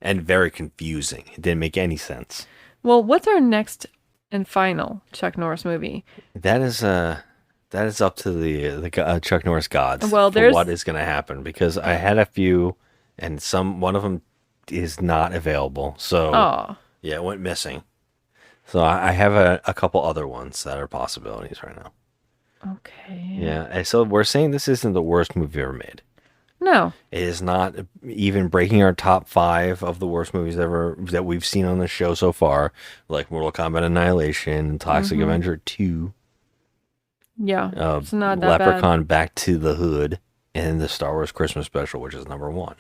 and very confusing. It didn't make any sense. well, what's our next and final Chuck Norris movie? That is up to the Chuck Norris gods. Well, for what is going to happen, because I had a few, and one of them is not available. So yeah, it went missing. So I have a couple other ones that are possibilities right now. Okay. Yeah, and so we're saying this isn't the worst movie ever made. No. It is not even breaking our top 5 of the worst movies ever that we've seen on the show so far, like Mortal Kombat Annihilation, Toxic Avenger 2. Yeah, it's not that Leprechaun Back to the Hood, and the Star Wars Christmas Special, which is number 1.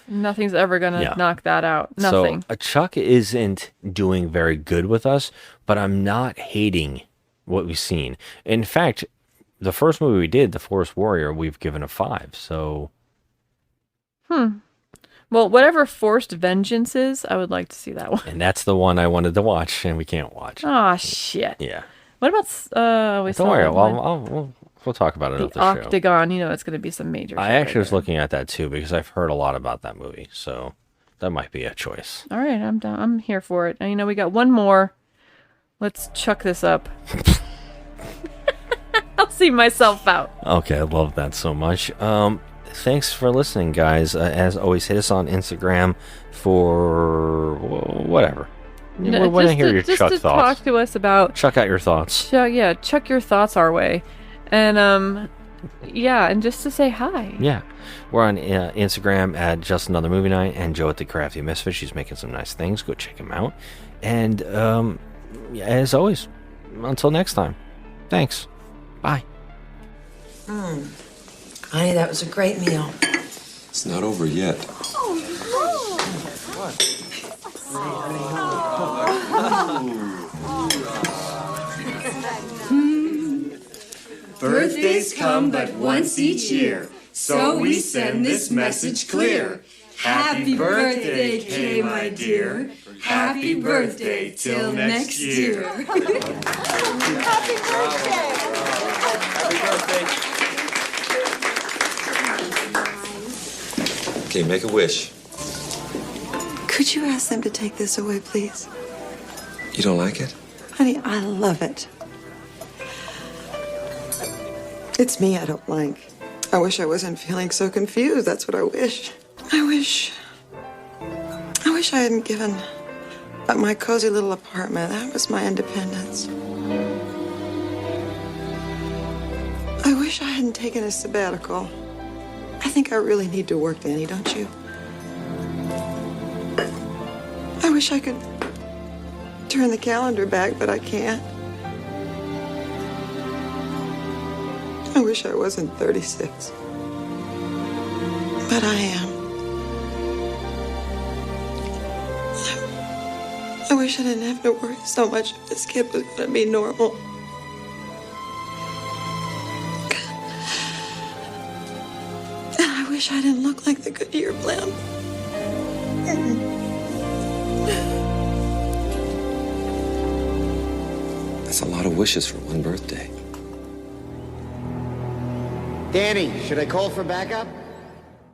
Nothing's ever gonna knock that out. Nothing. So Chuck isn't doing very good with us, but I'm not hating what we've seen. In fact, the first movie we did, The Forest Warrior, we've given a 5. So, Well, whatever Forced Vengeance is, I would like to see that one. and that's the one I wanted to watch, and we can't watch. Oh shit. Yeah. What about we Don't worry. We'll talk about it at the the show. Octagon? You know, it's going to be some major. I shit actually right was looking at that too because I've heard a lot about that movie, so that might be a choice. there. All right, I'm down. I'm here for it. And you know, we got one more. Let's chuck this up. I'll see myself out. Okay, I love that so much. Thanks for listening, guys. As always, hit us on Instagram for whatever. No, When I hear your just Chuck to thoughts, talk to us about. chuck out your thoughts. Chuck your thoughts our way, and and just to say hi. Yeah, we're on Instagram at Just Another Movie Night, and Joe at the Crafty Misfit. She's making some nice things. Go check him out. And as always, until next time, thanks. Bye. Honey, that was a great meal. It's not over yet. Birthdays come but once each year, so we send this message clear. Happy birthday, Kay, my dear. Happy birthday till next year. Happy birthday! Okay, make a wish. Could you ask them to take this away, please? You don't like it? Honey, I love it. It's me I don't like. I wish I wasn't feeling so confused. That's what I wish. I wish I hadn't given up my cozy little apartment. That was my independence. I wish I hadn't taken a sabbatical. I think I really need to work, Danny, don't you? I wish I could turn the calendar back, but I can't. I wish I wasn't 36. But I am. I wish I didn't have to worry so much if this kid was going to be normal. And I wish I didn't look like the Goodyear blimp. That's a lot of wishes for one birthday. Danny, should I call for backup?